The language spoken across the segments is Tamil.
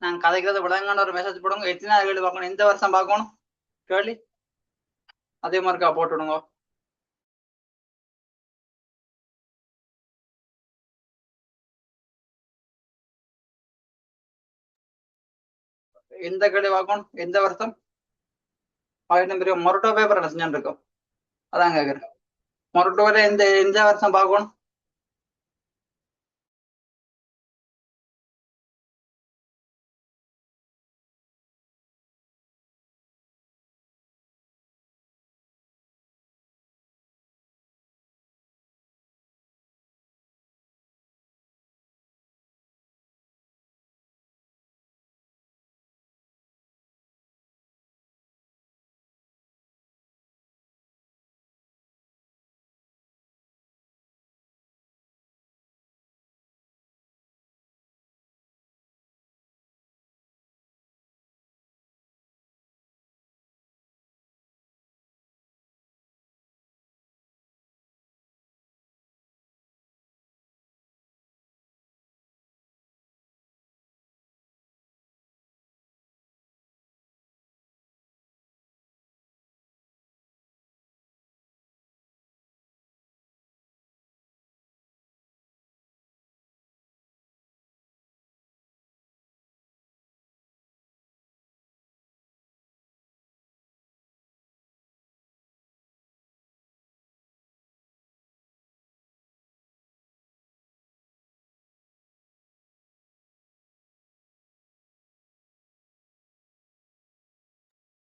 நான் கதைக்கிறத விடங்கன்னு ஒரு மெசேஜ் போடுங்க. எத்தனை கேள்வி பார்க்கணும், எந்த வருஷம் பார்க்கணும் கேள்வி அதே மாதிரிக்கா போட்டுவிடுங்க. எந்த கேள்வி பார்க்கணும், எந்த வருஷம். மொரட்டோ பேப்பர் என்ன செஞ்சுட்டு இருக்கோம், அதான் கேட்குறேன். மொரட்டோல எந்த எந்த வருஷம் பார்க்கணும்.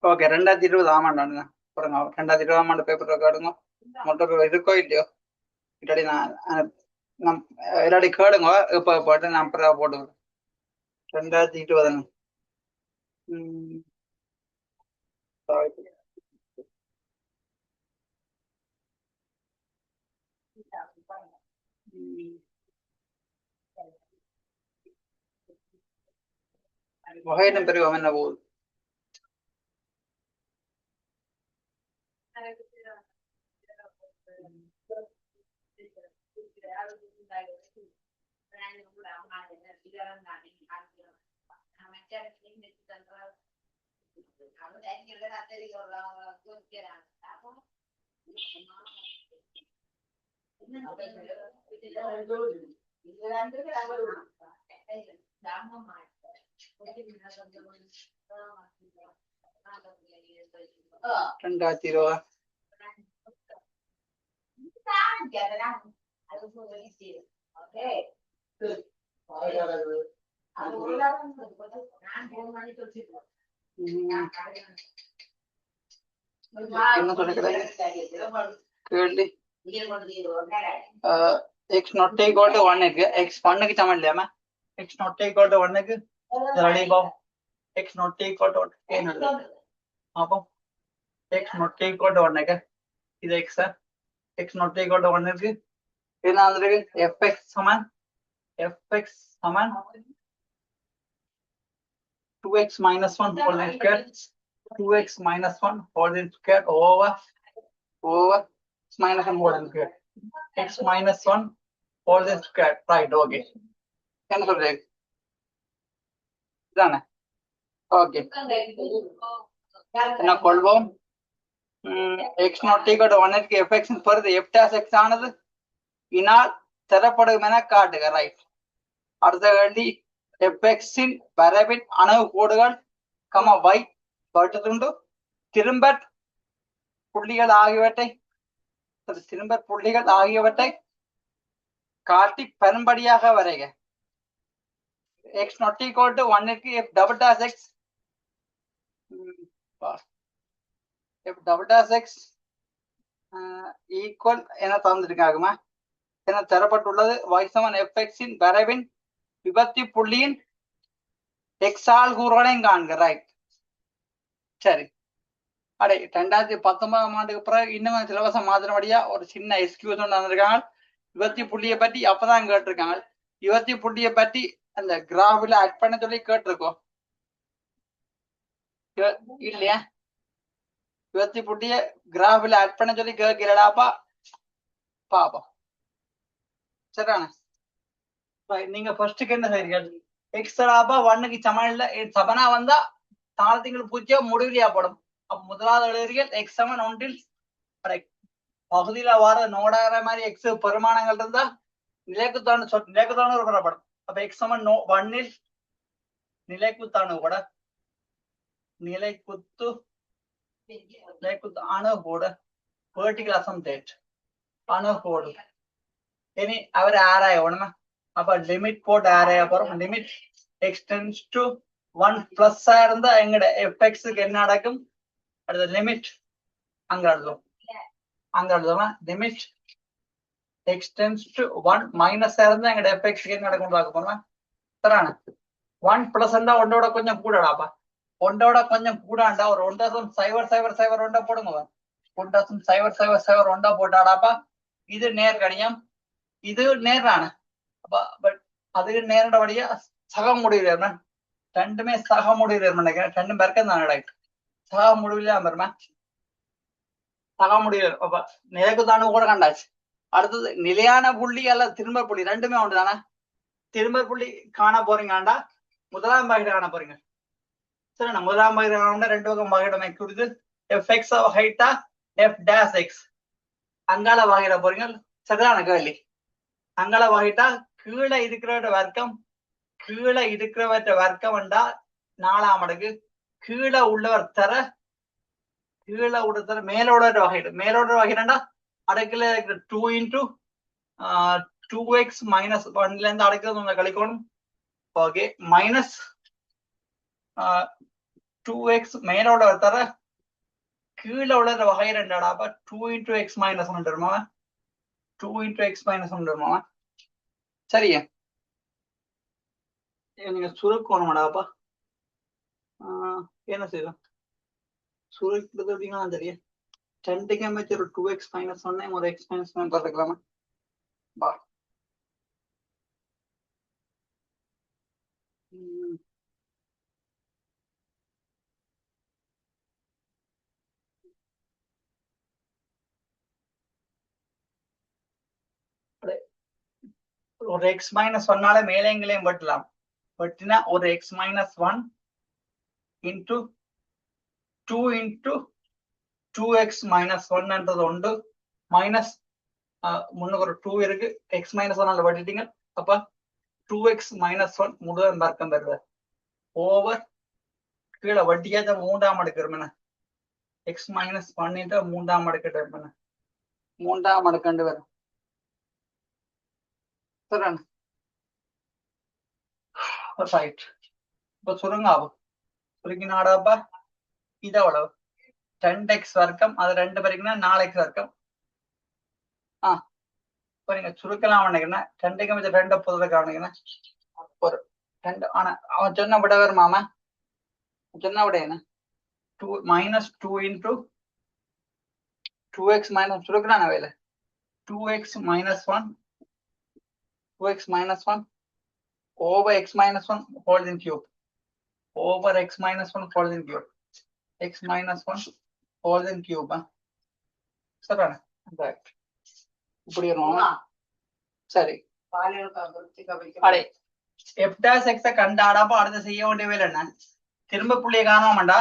ஓகே, 2020 ஆமாண்டாங்க. பாருங்க, 2020 ஆண்டு பேப்பர் ரெக்கார்டுங்க. மொட்டை பேப்பர் இருக்கோ இல்லையோ, இல்லாடி நான் இல்லாடி கேளுங்க. இப்போ போட்டு நான் அப்புறம் போட்டு 2020. வகையிலும் பெரிய என்ன போகுது. ரெண்டாயிரத்தி இருபது என்ன சொல்லுகிறேன் கேள்வி. x not equal to 1 க்கு x 1 க்கு சமம் இல்லையாமா. x not equal to 1 க்கு ரெடி பா. x not equal to என்ன அப்போ x not equal to 1 க்கு இது x x not equal to 1 க்கு என்ன ஆகுது. fx சமம் 2x minus 1 whole square 2x minus 1 whole square over minus 1 whole square x minus 1 whole square. Right, okay. என்ன சொல்றீங்க இதானே. ஓகே, என்ன கொள்வோம். x not equal to 1 க்கு fx பொறுத்து f dash x ஆனது இனால் தரப்படும் என காட்டுக. ரைட். அடுத்த கேள்வி, fx இன் வரவின் அணு கோடுகள் y வட்டத்துண்டு திரும்ப புள்ளிகள் ஆகியவற்றை காட்டி பெரும்படியாக வரைக. x not equal to 1 க்கு f double dash x equal என தந்திருக்காகுமா. என தரப்பட்டுள்ளது y சமன் fx இன் வரவின் விபத்தி புள்ளியின் x ஆல் கூறுகளையும் காண்க. ரைட், சரி. அடே 2019 ஆண்டுக்கு பிறகு இன்னும் சிலவசம் மாத்திரபடியா ஒரு சின்ன எக்ஸ்கியூஸ் ஒன்று வந்திருக்காங்க. விபத்தி புள்ளியை பற்றி அப்பதான் கேட்டிருக்காங்க. விபத்தி புள்ளியை பற்றி அந்த கிராஃபில் ஆட் பண்ண சொல்லி கேட்டிருக்கோம் இல்லையா. விபத்தி புள்ளிய கிராஃபில் ஆட் பண்ண சொல்லி கேட்கிறடாப்பா பாப்போம். சரிதானே. நீங்க ஃபர்ஸ்ட்டுக்கு என்ன செய்றீங்க, எக்ஸ்ட்ராப்பா ஒன்னுக்கு சமன் இல்ல சமனா வந்தா தாளத்திங்கள் பூஜ்ஜியம் முடிவிலியா போடும். அப்ப முதலாவது எழுதுறீர்கள் எக்ஸ் சமன் ஒன்றில் பகுதியில வர நோடாகிற மாதிரி எக்ஸ் பெருமானங்கள் இருந்தா நிலைக்குத்தானு பெறப்படும். அப்ப எக்ஸ் சமன் ஒன்னில் நிலைக்குத்தானு கூட நிலைக்குத்து அணு கூட வெர்டிகல் அசம்டேட் அணு கோடு இனி அவர் ஆராயணுமா. அப்ப லிமிட் போட்டு ஆராய போறோம். லிமிட் எக்ஸ்டென்ஸ் டு 1 பிளஸ் இருந்தா எங்கட எஃப்எக்ஸுக்கு என்ன நடக்கும்? அடுத்த லிமிட் அங்க எழுதுவோம். அங்க எழுதுவோமா லிமிட் எக்ஸ்டென்ஸ் டு 1 மைனஸ் இருந்தா எங்கட எஃப்எக்ஸுக்கு என்ன நடக்கும் பார்க்க போறோம். சரியான 1 பிளஸ் இருந்தா ஒன்றோட கொஞ்சம் கூடடாப்பா. ஒன்றோட கொஞ்சம் கூடாண்டா ஒரு 1.00001 போடுங்க. 1.00001 போட்டாடாப்பா. இது நேர்கணியம், இது நேரான. பட் அது நேரடியா சக முடிவு ரெண்டுமே சக முடிவு நினைக்கிறேன். ரெண்டும் பேருக்கும் தான் ரைட். சக முடிவுல வருமா சக முடிவு. அப்ப நிலைக்குத்தானு கூட கண்டாச்சு. அடுத்தது நிலையான புள்ளி அல்ல திரும்ப புள்ளி ரெண்டுமே ஒன்று தானே. திரும்ப புள்ளி காண போறீங்கடா முதலாம் பாகிட காண போறீங்க. சரி, நான் முதலாம் பாகிட காண ரெண்டு பக்கம் பாகிடமை குறித்து எஃப்எக்ஸ் வகைட்டா எஃப் டேஸ் எக்ஸ் அங்கால வகையிட போறீங்க. சரிதான கேள்வி. அங்கால வகைட்டா கீழே இருக்கிற வர்க்கம் கீழே இருக்கிறவற்ற வர்க்கம் என்றா 4ஆம் அடுக்கு கீழே உள்ளவர் தர கீழே உள்ள தர மேலோட வகையிடு. மேலோட வகைடா அடுக்குல 2 into 2x minus 1 இருந்து அடுக்கிறது கழிக்கணும். ஓகே மைனஸ் 2x மேலோட தர கீழே உள்ள வகை ரெண்டாடாப்பா 2 into x minus 1 வருமா 2 into x minus 1 வருமா. சரியா நீங்க சுருக்கணுமாடாப்பா. என்ன செய்யும் சுருக்கிறது அப்படின்னா சரியா 10 அமைச்சு ஒரு 2x minus 1 ஒரு x minus 1 பார்த்துக்கலாமா. பா ஒரு எக்ஸ் மைனஸ் ஒன்னால மேலேங்களையும் வெட்டலாம். வெட்டினா ஒரு X minus 1 into 2 into 2x minus 1 உண்டு. மைனஸ் முன்னுக்கு ஒரு 2 இருக்கு. X minus 1 வெட்டிட்டீங்க. அப்ப 2x மைனஸ் 1 முதல் வர்க்கம் வருது ஓவர் கீழே வட்டியாச்ச 3ஆம் அடுக்கு இருமன எக்ஸ் மைனஸ் 1 3ஆம் அடுக்கு இருமன 3ஆம் அடுக்கு வரும். ரைட். இப்ப சுருங்க ஆகும். சுருங்கினாடாப்பா இது அவ்வளவு 10x வர்க்கம் அது 2 பேருக்குன்னா 4x வர்க்கம். இப்போ நீங்க சுருக்கலாம் நினைக்கிறேன்னா 2க்கு மிச்சம் 2 பொதுவாக கவனிக்கிறேன் ஒரு 2. ஆனா அவன் சொன்ன விட வருமாமா சொன்ன விட என்ன 2 minus 2 into 2x minus சுருக்கிறான வேலை 2x minus 1 2x minus 1 over x minus 1 whole in cube over x minus 1 whole in cube x minus 1 whole in cube. சரிதானே இப்படி வரும். சரி அடே எஃப் டேஷ் எக்ஸ கண்டாடாப்ப அடுத்து செய்ய வேண்டிய வேலை என்ன திரும்ப புள்ளிய காணோமாண்டா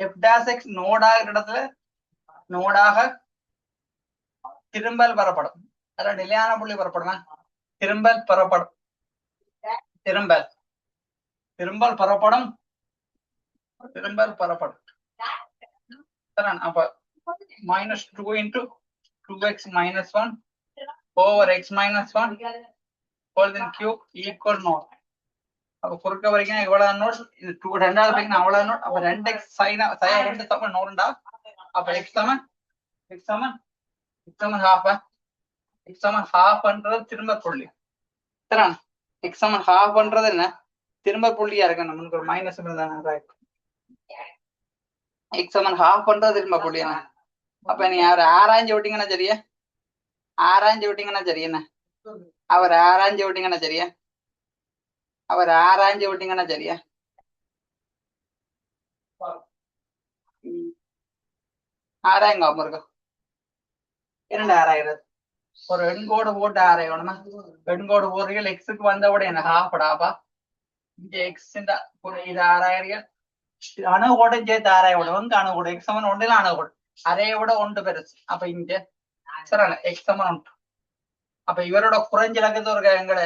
எஃப் டேஷ் எக்ஸ் நோடாக இடத்துல நோடாக திரும்பல் பெறப்படும். அதான் நிலையான புள்ளி பெறப்படுமா திரும்பல் பெறப்படும். திரும்பல் பெறப்படும். திரும்பல் பெறப்படும். அப்ப minus 2 into 2x minus 1 over x minus 1 whole in cube equal nought. அப்ப குறுக்க வரைக்கும் எவ்வளவு நோட் இது 2 ரெண்டாவது வரைக்கும் அவ்வளவு நோட். அப்ப 2x sin 2 சமம் நோடுண்டா. அப்ப x சமன் half x சமன் half பண்றது திரும்ப புள்ளி. சரிண்ணா x சமன் half பண்றது என்ன திரும்ப புள்ளியா இருக்கு. நமக்கு ஒரு மைனஸ் இருந்தாங்க x சமன் half பண்றது திரும்ப புள்ளி என்ன. அப்ப நீ அவர் ஆராய்ஞ்சு விட்டீங்கன்னா சரியா ஆராய்ஞ்சு விட்டீங்கன்னா சரியா அவர் ஆராய்ஞ்சு விட்டீங்கன்னா சரியா அவர் ஆராய்ஞ்சு விட்டீங்கன்னா சரியா ஆராயுங்க அப்புறம் இரண்டு ஆராயிறது ஒரு எண்கோடு போட்டு ஆராயணுமா. எண்கோடு போடுறீங்க எக்ஸுக்கு வந்தவுட என்ன ஹாஃப்டாப்பா இங்க எக்ஸ்ன்ற இது 6000 அணுகோடும் சேர்த்து 6000 வந்து அணுகோடு எக்ஸ் சமன் ஒன்றுல அணுகோடு அதைய விட ஒன்று பெருசு அப்ப இங்க சரி எக்ஸ் சமன் ஒன்று அப்ப இவரோட குறைஞ்சிலக்கத்து ஒரு எங்கட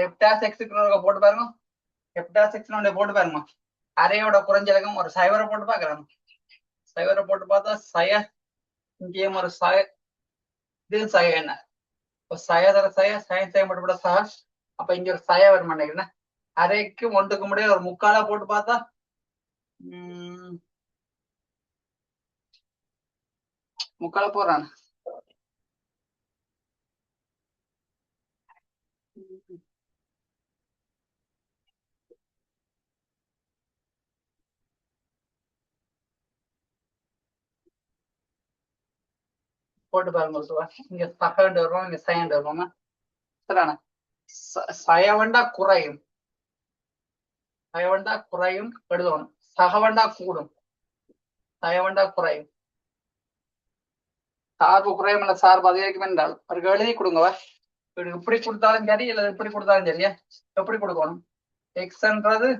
எப்டாஸ் எக்ஸுக்கு போட்டு பாருங்க எப்டாஸ் எக்ஸ் போட்டு பாருங்க அரையோட குறைஞ்சிலக்கம் ஒரு சைவரை போட்டு பாக்குறாங்க சைவரை போட்டு பார்த்தா சய இங்கேயும் ஒரு சய இது சய என்ன சய தர சய சயம் செய்ய மட்டும் கூட சக அப்ப இங்க ஒரு சய வரும் நினைக்கிறேன் அரைக்கும் ஒன்றுக்கு முடியாது ஒரு முக்கால போட்டு பார்த்தா முக்கால போறான் போட்டு பாருங்க இங்க சகண்டு வருவோம் இங்க சயண்டு வருவோமா சரிண்ணா சயவண்டா குறையும் சயவண்டா குறையும் எழுதணும் சகவண்டா கூடும் சயவண்டா குறையும் சார்பு குறையும் இல்ல சார்பு அதிகரிக்கும் என்றால் அவருக்கு எழுதி கொடுங்க இப்படி கொடுத்தாலும் சரி இல்ல இப்படி கொடுத்தாலும் சரியா எப்படி கொடுக்கணும் எக்ஸ்ன்றது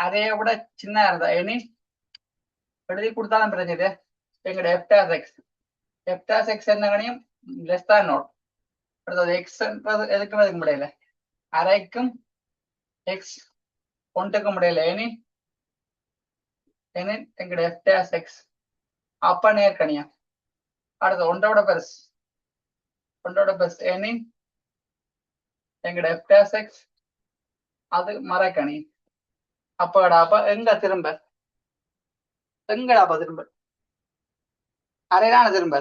அதைய விட சின்ன இருந்தா இனி எழுதி கொடுத்தாலும் பிரச்சனை எங்கட எப்டாஸ் எக்ஸ் என்ன கணியும் லெஸ் தான் நோட் அடுத்தது எக்ஸ்ன்றது எதுக்கும் எதுக்க முடியல அரைக்கும் எக்ஸ் ஒன்றுக்கு முடியல இனி எங்கட எப்டாஸ் எக்ஸ் அப்ப நேர்கணியா அடுத்து ஒன்றோட பெருசு இனி எங்கட எப்டாஸ் எக்ஸ் அது மறைக்கணி அப்ப எங்க திரும்ப எங்கடாப்பா திரும்ப அரைதான திரும்ப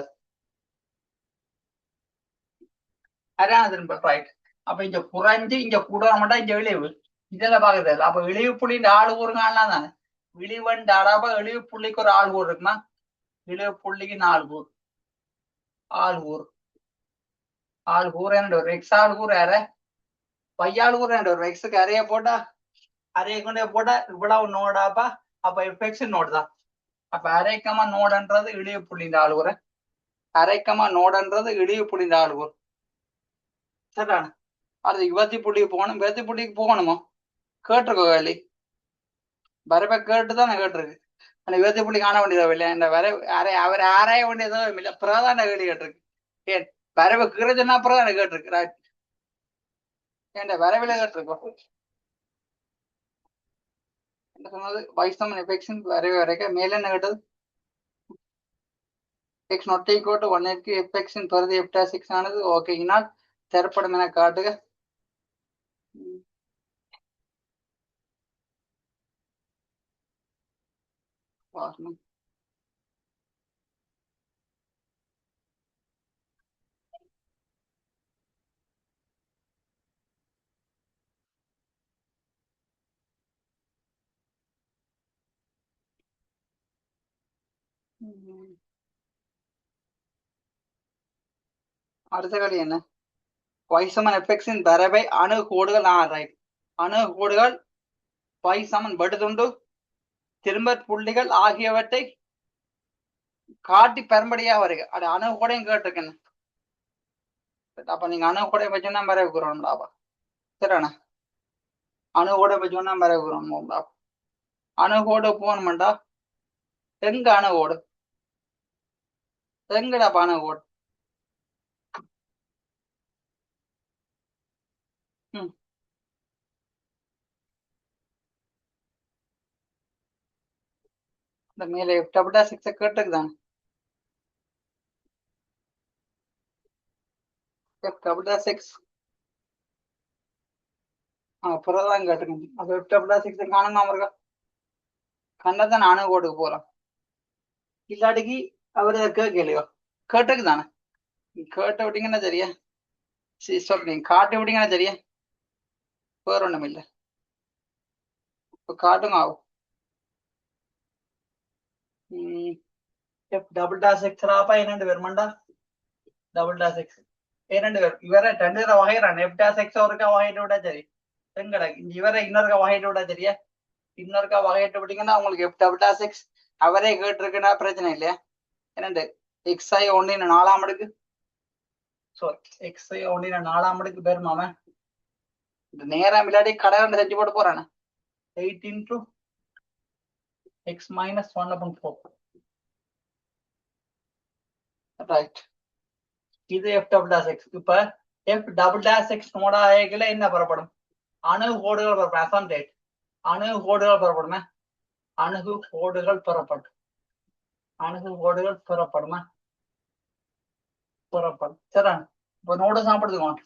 ரைட் அப்ப இங்க குறைஞ்சு இங்க கூட மாட்டா இங்க விளைவு இதெல்லாம் பாக்குறது அப்ப இழிவு புள்ளிന്റെ ஆள் கூறுங்கலாம் தானே விழிவண்டு ஆடாப்ப இழிவு புள்ளிக்கு ஒரு ஆள் கூறு இருக்குமா இழிவு புள்ளிக்கு 4 கூறு ஆள் கூறு என்ன ஒரு எக்ஸ் ஆள் கூறு யார பையாள் கூறு என்ன ஒரு எக்ஸுக்கு அறைய போட்டா அறைய கொண்டே போட்டா இவ்வளவு நோடாப்பா அப்ப எஃப்எக்ஸ் நோடு தான் அப்ப அரைக்கமா நோடுன்றது இழிவு புள்ளிന്റെ ஆள் கூறு அரைக்கமா நோடுன்றது இழிவு புள்ளிന്റെ ஆள் கூறு சரிதானே அடுத்து யுவத்தி புள்ளிக்கு போகணும் வெத்தி புள்ளிக்கு போகணுமோ கேட்டிருக்கோ வேலி வரவை கேட்டுதான் கேட்டிருக்கு அந்த யுவத்தி புள்ளி காண வேண்டியதோ இல்லையா இந்த வர அவர் ஆராய வேண்டியதோ இல்லை பிரதான கேள்வி கேட்டிருக்கு ஏன் வரவு கீறதுன்னா பிரதான கேட்டிருக்கு ராஜ் ஏன் வரவில கேட்டிருக்கோம் என்ன சொன்னது வைசமன் எஃபெக்ஷன் வரவே வரைக்க மேல என்ன கேட்டது எக்ஸ் நாட் ஈக்குவல் டு 180 எஃபெக்ஷன் பருதி எப்டா 6 ஆனது ஓகேனால் திரைப்படம் என காட்டுக வாசனம் அடுத்த கடி என்ன வைசமன் எஃபெக்ஷன் வரவை அணுகோடுகள் ரைட் அணுகோடுகள் வைசமன் படுதுண்டு திரும்ப புள்ளிகள் ஆகியவற்றை காட்டி பெரும்படியா வருக அது அணுகூடையும் கேட்டிருக்கேன் அப்ப நீங்க அணுகூடை வச்சோன்னா வர வைக்கிறோம்டாப்பா சரிண்ணா அணுகூடை வச்சோன்னா வர வைக்கிறோம்டா அணுகோடு போகணுமாண்டா எங்க அணுகோடு எங்கடாப்பா அணுகோடு இந்த மேலே டபுளா 6 கேட்டுக்குதாங்க டபுளா 6 அப்புறம்தான் கேட்டுக்கணும் அது டபுளா 6 காணுமா இருக்கா கண்டதான் அணுகோடுக்கு போகலாம் இல்லாட்டிக்கு அவரு கேட்கலையோ கேட்டுக்குதானே கேட்ட விட்டீங்கன்னா சரியா சொல்றீங்க காட்டு விட்டீங்கன்னா சரியா வேற ஒண்ணும் இல்லை இப்ப காட்டுங்க ஆகும் டபுள் டாஸ் எக்ஸ்ராப்பா என்னண்டு வருமாண்டா டபுள் டாஸ் எக்ஸ் என்னண்டு வரும் இவரை 2 தடவை வகைறான் எஃப் டாஸ் எக்ஸ் ஒருக்கா வகையிட்டு விட்டா சரி எங்கடா இவரை இன்னொருக்கா வகையிட்டு விட்டா சரியா இன்னொருக்கா வகையிட்டு விட்டீங்கன்னா உங்களுக்கு எஃப் டபுள் டாஸ் எக்ஸ் அவரே கேட்டிருக்குன்னா பிரச்சனை இல்லையா என்னண்டு எக்ஸ் ஐ 1 4ஆம் அடுக்கு ஸோ எக்ஸ் ஐ 1 4ஆம் அடுக்கு பெருமாம நேரம் இல்லாட்டி கடை செஞ்சு போட்டு போறானே 8 into x minus 1/4 ரைட். இது f double dash x. இப்ப f double dash x மோட ஆகல என்ன பெறப்படும்? அணு கோடுகள் பெறப்படும். அசம்டேட் அணு கோடுகள் பெறப்படுமே. அணுகு கோடுகள் பெறப்படும். அணுகு கோடுகள் பெறப்படுமா? பெறப்படும். சரி. இப்ப நோடு சாப்பிடுவோம்.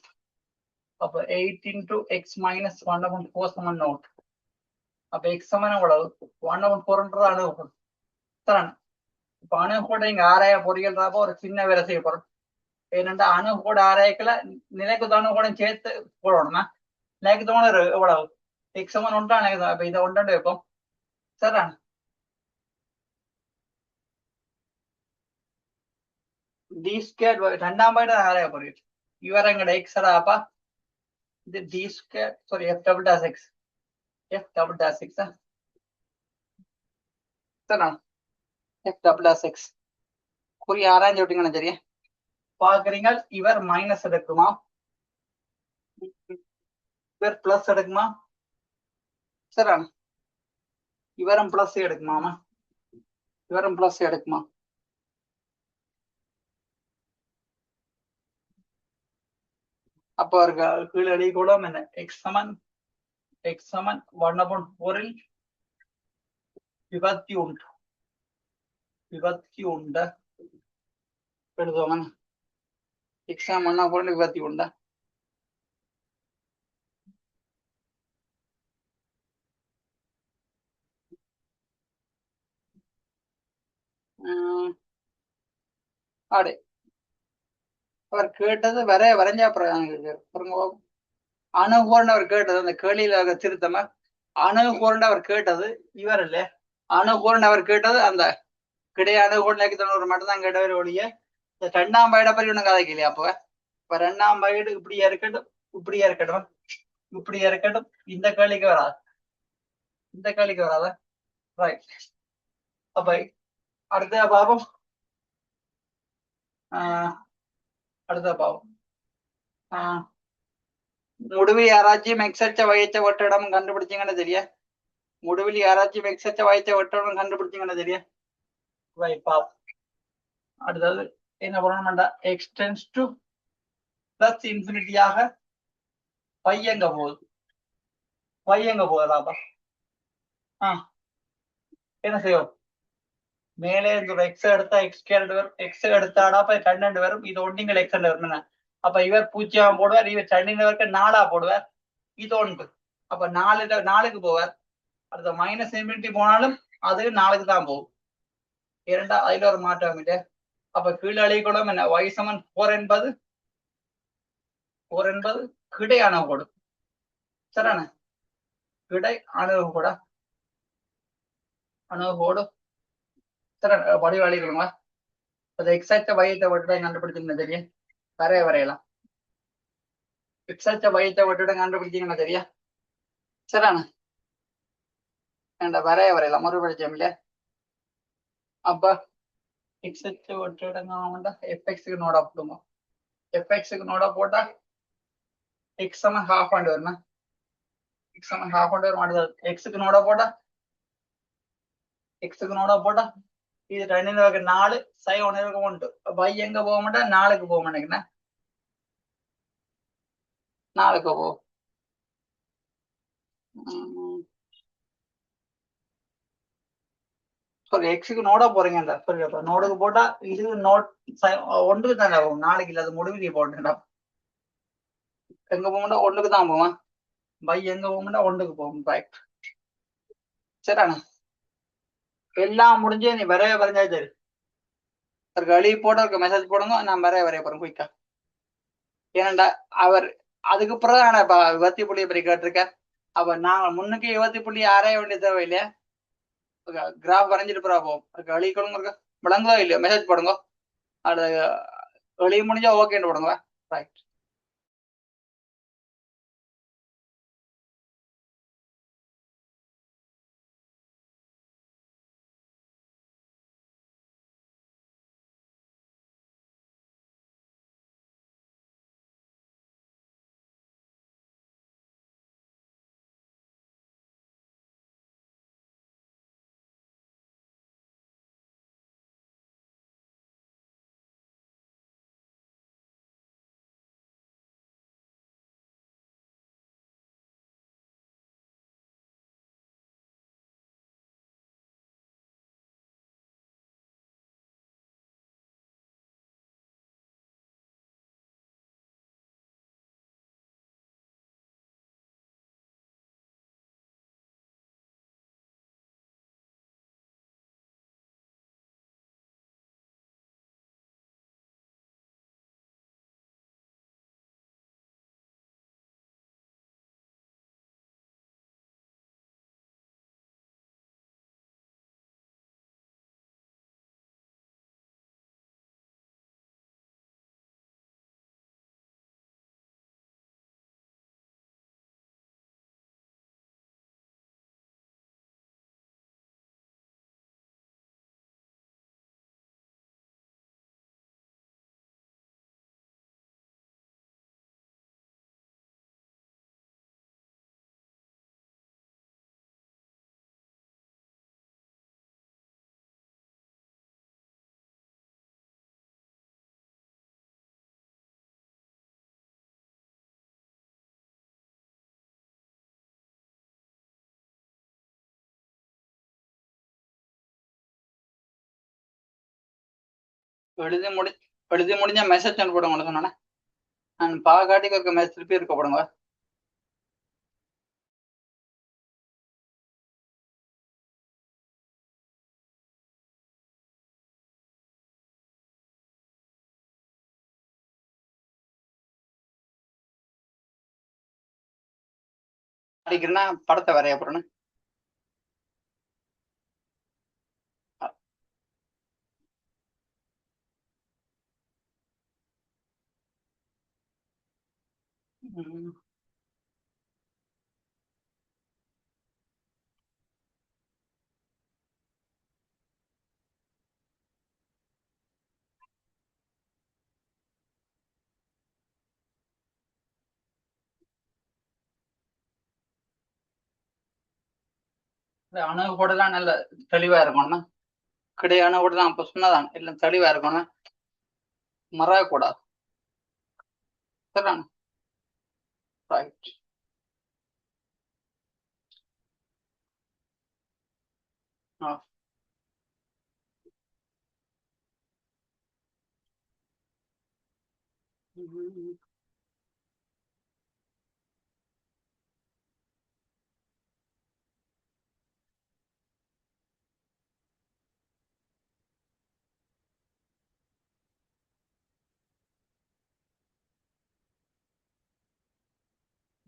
அப்ப 8 into x minus 1/4 சமன் நோட். அப்ப x சமன் எவ்வளவு? 1/4 அணுகு கோடு. சரி. இப்ப அணுகு கோடை இங்க ஆராய பொறியியல்றாப்ப ஒரு சின்ன வேலை செய்ய போறோம். ஏனென்றா அணு கூட ஆராய்க்கல நிலைக்கு தானு கூட சேர்த்து போடணும்னா நிலைக்கு தோணு எவ்வளவு எக்ஸ் சமன் ஒன்றா நிலைக்கு. அப்ப இதை ஒன்றாண்டு வைப்போம். சரிடா. டி ஸ்கேர் ரெண்டாம் பாயிண்ட் ஆராய போறீங்க. இவர் எங்கட எக்ஸ்டாப்பா இது D square sorry F double dash X. F double dash X சரிடா. எஃப் டபுள் டாஸ் எக்ஸ் குறி ஆராய்ஞ்சு விட்டீங்கன்னா சரியா பாக்குறீங்க. இவர் மைனஸ் எடுக்குமா? இவர் பிளஸ் எடுக்குமா? சரிடா. இவரும் பிளஸ் எடுக்குமாமா? இவரும் பிளஸ் எடுக்குமா? அப்போ அவர்கள் கீழடி கூட என்ன எக்ஸ் சமன் 1/4 விபத்தி உண்டு. விபத்தி உண்ட எழுதுவாங்க. எக்ஸ் சமன் 1/4 விபத்தி உண்ட. ஆடு அவர் கேட்டது வரைஞ்சா அணுகோர்னு அவர் கேட்டது அந்த கேள்வியில திருத்தமா அணுகோர்னு அவர் கேட்டது இவர் இல்ல. அணுகோர்னு அவர் கேட்டது அந்த கிடையாது. அணுகோர்னு ஒரு மட்டும் தான் கேட்டவர் ஒழிய ரெண்டாம் பயிட பற்றி ஒன்றும் கதைக்கு இல்லையா? அப்போ இப்ப ரெண்டாம் பயிடு இப்படியா இருக்கட்டும் இப்படியா இருக்கட்டும் இப்படியா இருக்கட்டும் இந்த கேள்விக்கு வராது. இந்த கேள்விக்கு வராத. ரைட். அப்ப அடுத்த பாபம் அடுத்த பாவம் முடிவில் யாராச்சும் எக்ஸச்ச வயச்ச வெற்றிடம் கண்டுபிடிச்சீங்கன்னு தெரியா? முடிவில் யாராச்சும் எக்ஸச்ச வயச்ச வெற்றிடம் கண்டுபிடிச்சீங்கன்னு தெரியா? பாவம். அடுத்தது என்ன பண்ணணும்டா? எக்ஸ்டென்ஸ் டு பிளஸ் இன்ஃபினிட்டியாக பையங்க போகுது. பையங்க போகுதாப்பா? என்ன செய்யும்? மேலே ஒரு எக்ஸ் எடுத்தா எக்ஸ் கேரட் வரும். எக்ஸ் எடுத்தாடாப்ப 12 வரும். இது ஒன்றிங்கள் எக்ஸ் வரும். அப்ப இவர் 0 போடுவார். இவர் 12 வரைக்கும் 4 போடுவார். இது ஒன்று. அப்ப 4க்கு போவார். அடுத்த மைனஸ் இன்ஃபினிட்டி போனாலும் அது 4க்கு தான் போகும். இரண்டா அதுல ஒரு மாற்றம் இல்லை. அப்ப கீழே அழிக்கூடும் என்ன y சமன் 4 என்பது கிடை அணுகு கோடு. சரிண்ணே. கிடை அணுகு கூட அணுகு கோடு சரி வடிவ அழிக்கணுங்களா? அது எக்ஸாக்டா வயத்தை விட்டுதான் கண்டுபிடிச்சிங்கன்னா தெரியும். வரையலாம். எக்ஸாக்டா வயத்தை விட்டுதான் கண்டுபிடிச்சீங்கன்னா தெரியா? சரிண்ணே. வரையலாம் மறுபடியும் இல்லையா? அப்ப எக்ஸாக்டா விட்டுடா எஃப்எக்ஸுக்கு நோடா போடுங்க. எஃப்எக்ஸுக்கு நோடா போட்டா எக்ஸ் சமன் ஹாஃப் ஆண்டு வருமா? எக்ஸ் சமன் ஹாஃப் ஆண்டு வரும். அடுத்தது எக்ஸுக்கு நோடா போட்டா இது 2 4 சை 1 உண்டு. பை எங்க போக மாட்டா 4க்கு போக மாட்டேங்கண்ணா. 4க்கு போ. சாரி எக்ஸுக்கு நோடா போறீங்க. சரி அப்ப நோடுக்கு போட்டா இது நோட் 1க்கு தானே ஆகும். 4க்கு இல்ல. அது முடிவு போட்டுடா. எங்க போகண்டா 1க்கு தான் போவான். பை எங்க போகண்டா 1க்கு போகும். ரைட். சரிண்ணா. எல்லாம் முடிஞ்சு நீ வரைஞ்சா சரி. எழுதி போட்ட மெசேஜ் போடுங்க. நான் வரைய போறேன் குயிக்கா. ஏனண்டா அவர் அதுக்கு பிறகு விபத்தி புள்ளியை பற்றி கேட்டிருக்க. அப்ப நாங்க முன்னுக்கு விபத்தி புள்ளி ஆராய வேண்டிய தேவை இல்லையா? கிராஃப் வரைஞ்சிட்டு போறா போவோம். எழுதிக்கொள்ளுங்க. விளங்குதோ இல்லையோ மெசேஜ் போடுங்க. அது எழுதி முடிஞ்சா ஓகேன்னு போடுங்க. ரைட். எழுதி முடிஞ்ச மெசேஜ் ஒன்று போடுங்க சொன்னேன். நான் பாகாட்டிக்கு இருக்க மெசேஜ் திருப்பி இருக்க போடுங்க. அடிக்கிறேன்னா படத்தை வரைய போறேன்னு. அணு கூடலாம் நல்ல தெளிவா இருக்கணும்னா கிடையாது. அணு கூட தான் அப்ப சொன்னதான் எல்லாம் தெளிவா இருக்கணும், மறக்கூடாது. சரிதானே? ரைட்.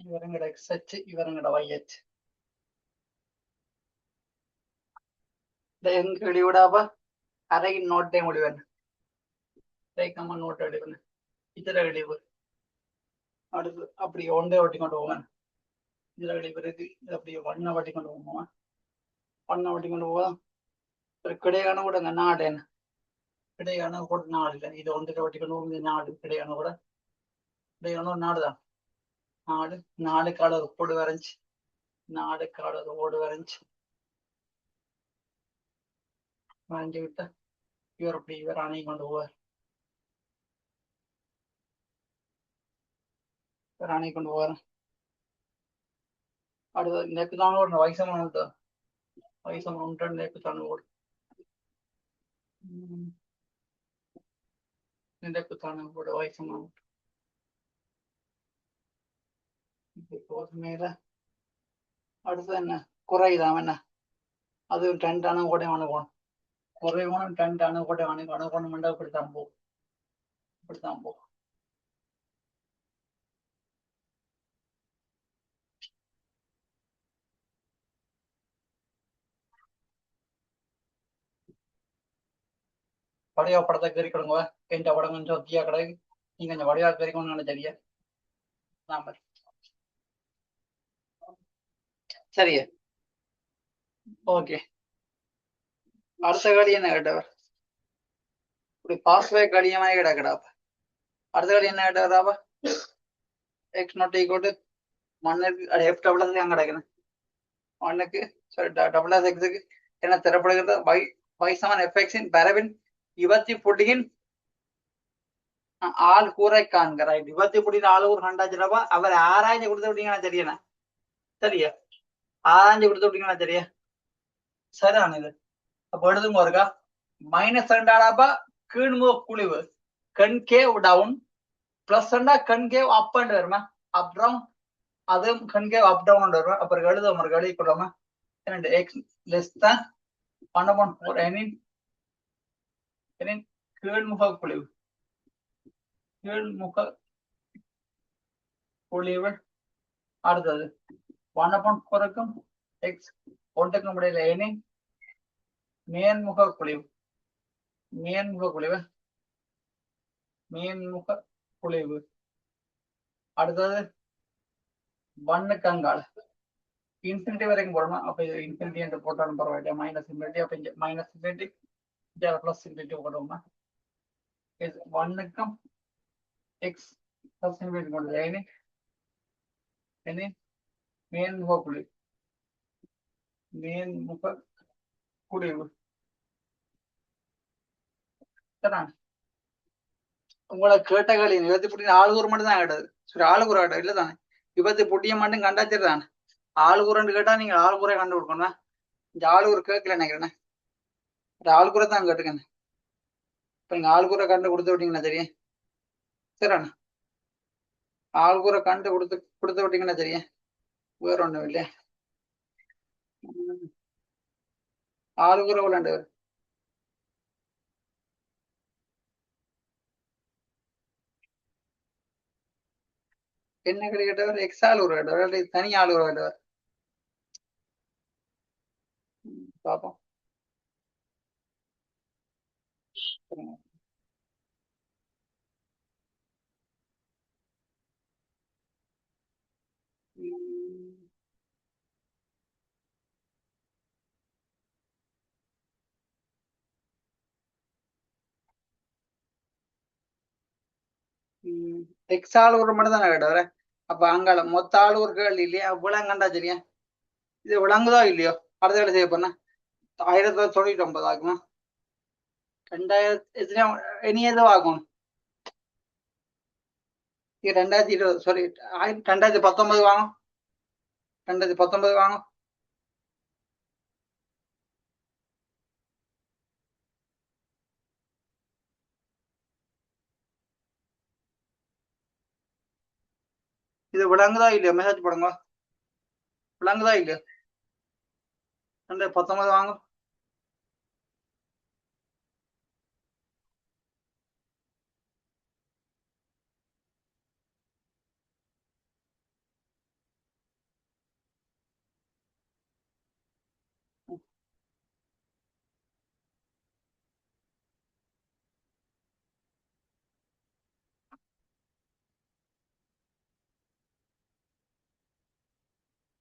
இவருங்கட எக்ஸ்ஹெச், இவருங்கட ஒய்ஹெச். எங்க வெளிவிடாப்ப அரைக்கு நோட்டே முடிவேன். ரைக்கம்மா நோட் அடிப்பேன். இதர வெளிவு அடுத்து அப்படி ஒன்றே வட்டி கொண்டு போவேன். இதர வெளிவு இருக்கு, இது அப்படியே வண்ண வட்டி கொண்டு போவோம். வண்ண வட்டி கொண்டு போவோம். கிடையான கூட இந்த நாடு என்ன கிடையான கூட நாடு இல்லை. இது ஒன்றை வட்டி கொண்டு போகும். நாடு கிடையான கூட கிடையான ஒரு நாடுதான். நாடு நாடுக்கால ஒரு கோடு வரைஞ்சி, நாடுக்கால ஒரு ஓடு வரைஞ்சி வரைஞ்சி விட்ட இவர் அப்படி இவர் அணை கொண்டு போவார். இவர் அணை கொண்டு போவார். அடுத்து நெக்கு தானே ஒரு வயசமான உண்டு, வயசமான உண்டு நெக்கு தானே ஓடு, நெக்கு தானே ஓடு வயசமான உண்டு. மேல அடுத்து என்ன குறைதான் என்ன, அது 10 அணு கூட அணுகணும். குறைவான 10 அணு கூட அணுகணும். இப்படித்தான் போகும், இப்படித்தான் போகும். வடிவா படத்தை கறிக்கொடுங்க. எந்த படம் கொஞ்சம் ஒத்தியா கிடையாது, நீங்க கொஞ்சம் வடிவா கறிக்கணும்னு சரியா நாம சரியா. ஓகே, அடுத்த கடி என்ன கேட்டவர்? இப்படி பாஸ்வே கடியமாக கிடக்கடாப்ப. அடுத்த கடி என்ன கேட்டவராப்பா? எக்ஸ் நாட் ஈக்குவல் டு மண்ணுக்கு எஃப் டபுள் எஸ் அங்கே கிடைக்கணும். மண்ணுக்கு சாரி டபுள் எஸ் எக்ஸுக்கு என்ன தரப்படுகிறது? y சமன் fx-இன் பரவின் விபத்தி புள்ளியின் ஆள் கூரை காண்க. ரைட். விபத்தி புள்ளியின் ஆள் கூறு கண்டாச்சுலப்பா. அவர் ஆராய்ச்சி கொடுத்து விட்டீங்கன்னா தெரியல. சரியா? ஆராய்ச்சி கொடுத்து விட்டீங்கன்னா தெரியா? சரிதான இது? அப்ப எழுதுங்க இருக்கா. -2 கீழ்முக குழிவு கன்கேவ் டவுன், +2 கன்கேவ் அப் அண்ட் வருமா, அப் டவுன். அதுவும் கன்கேவ் அப் டவுன் வருமா. அப்புறம் எழுத ஒரு எழுதி கொள்ளாம எக்ஸ் லெஸ் தான் 1/4 எனின் கீழ்முக குழிவு, கீழ்முக குழிவு. அடுத்தது 1/4க்கும் எக்ஸ் ஒன்றுக்கும் இடையில எனின் மேன்முக குழிவு, மேன்முக குழிவு, மேன்முக குழிவு. அடுத்தது 1க்கு அங்கால இன்ஃபினிட்டி வரைக்கும் போடணும். அப்ப இது இன்ஃபினிட்டி என்று போட்டாலும் பரவாயில்ல, -∞. அப்ப இங்க -∞, +∞ போடுவோமா. 1க்கும் எக்ஸ் +∞ கொண்டு மேன்முக குழிவு, மேன்முக குழிவு. உங்களை கேட்டகளி விபத்து புட்டின ஆளுகூறு மட்டும் தான் கேட்டது. சரி, ஆளுகூற கேட்ட இல்ல தானே. விபத்து புட்டிய மட்டும் கண்டாச்சிரு தானே. ஆளுகூறன்னு கேட்டா நீங்க ஆளுகூரை கண்டு கொடுக்கணும். இந்த ஆளுகூர் கேட்கல நினைக்கிறேன், ஆளுகூரை தான் கேட்டுக்கேன். நீங்க ஆள்கூற கண்டு கொடுத்து விட்டீங்கன்னா தெரியும். சரிண்ணா, ஆள்கூற கண்டு கொடுத்து விட்டீங்கன்னா தெரியும். வேற ஒண்ணும் இல்லையா? ஆள்கூற விளையாண்டு என்ன கேட்டவர் எக்ஸ் ஆளுகுற கேட்டவர் தனி ஆளுகுற கேட்டவர். பாப்போம். எக்ஸ் ஆளுகுற மட்டும் தானே கேட்டவர. அப்ப அங்கால மொத்த ஆளுகுறுகள் இல்லையா? விளங்கண்டா சரியா? இது விளங்குதோ இல்லையோ? அடுத்த வேலை செய்ய போனா 1999 ஆகுமா? 2000 இனி ஏதோ ஆகும். 2020 சாரி 2019 வாங்கும். 2019 வாங்கும். இது விளங்குதா இல்லையோ? மெசேஜ் போடுங்க. விளங்குதா இல்லையோ? 2019 வாங்கும்.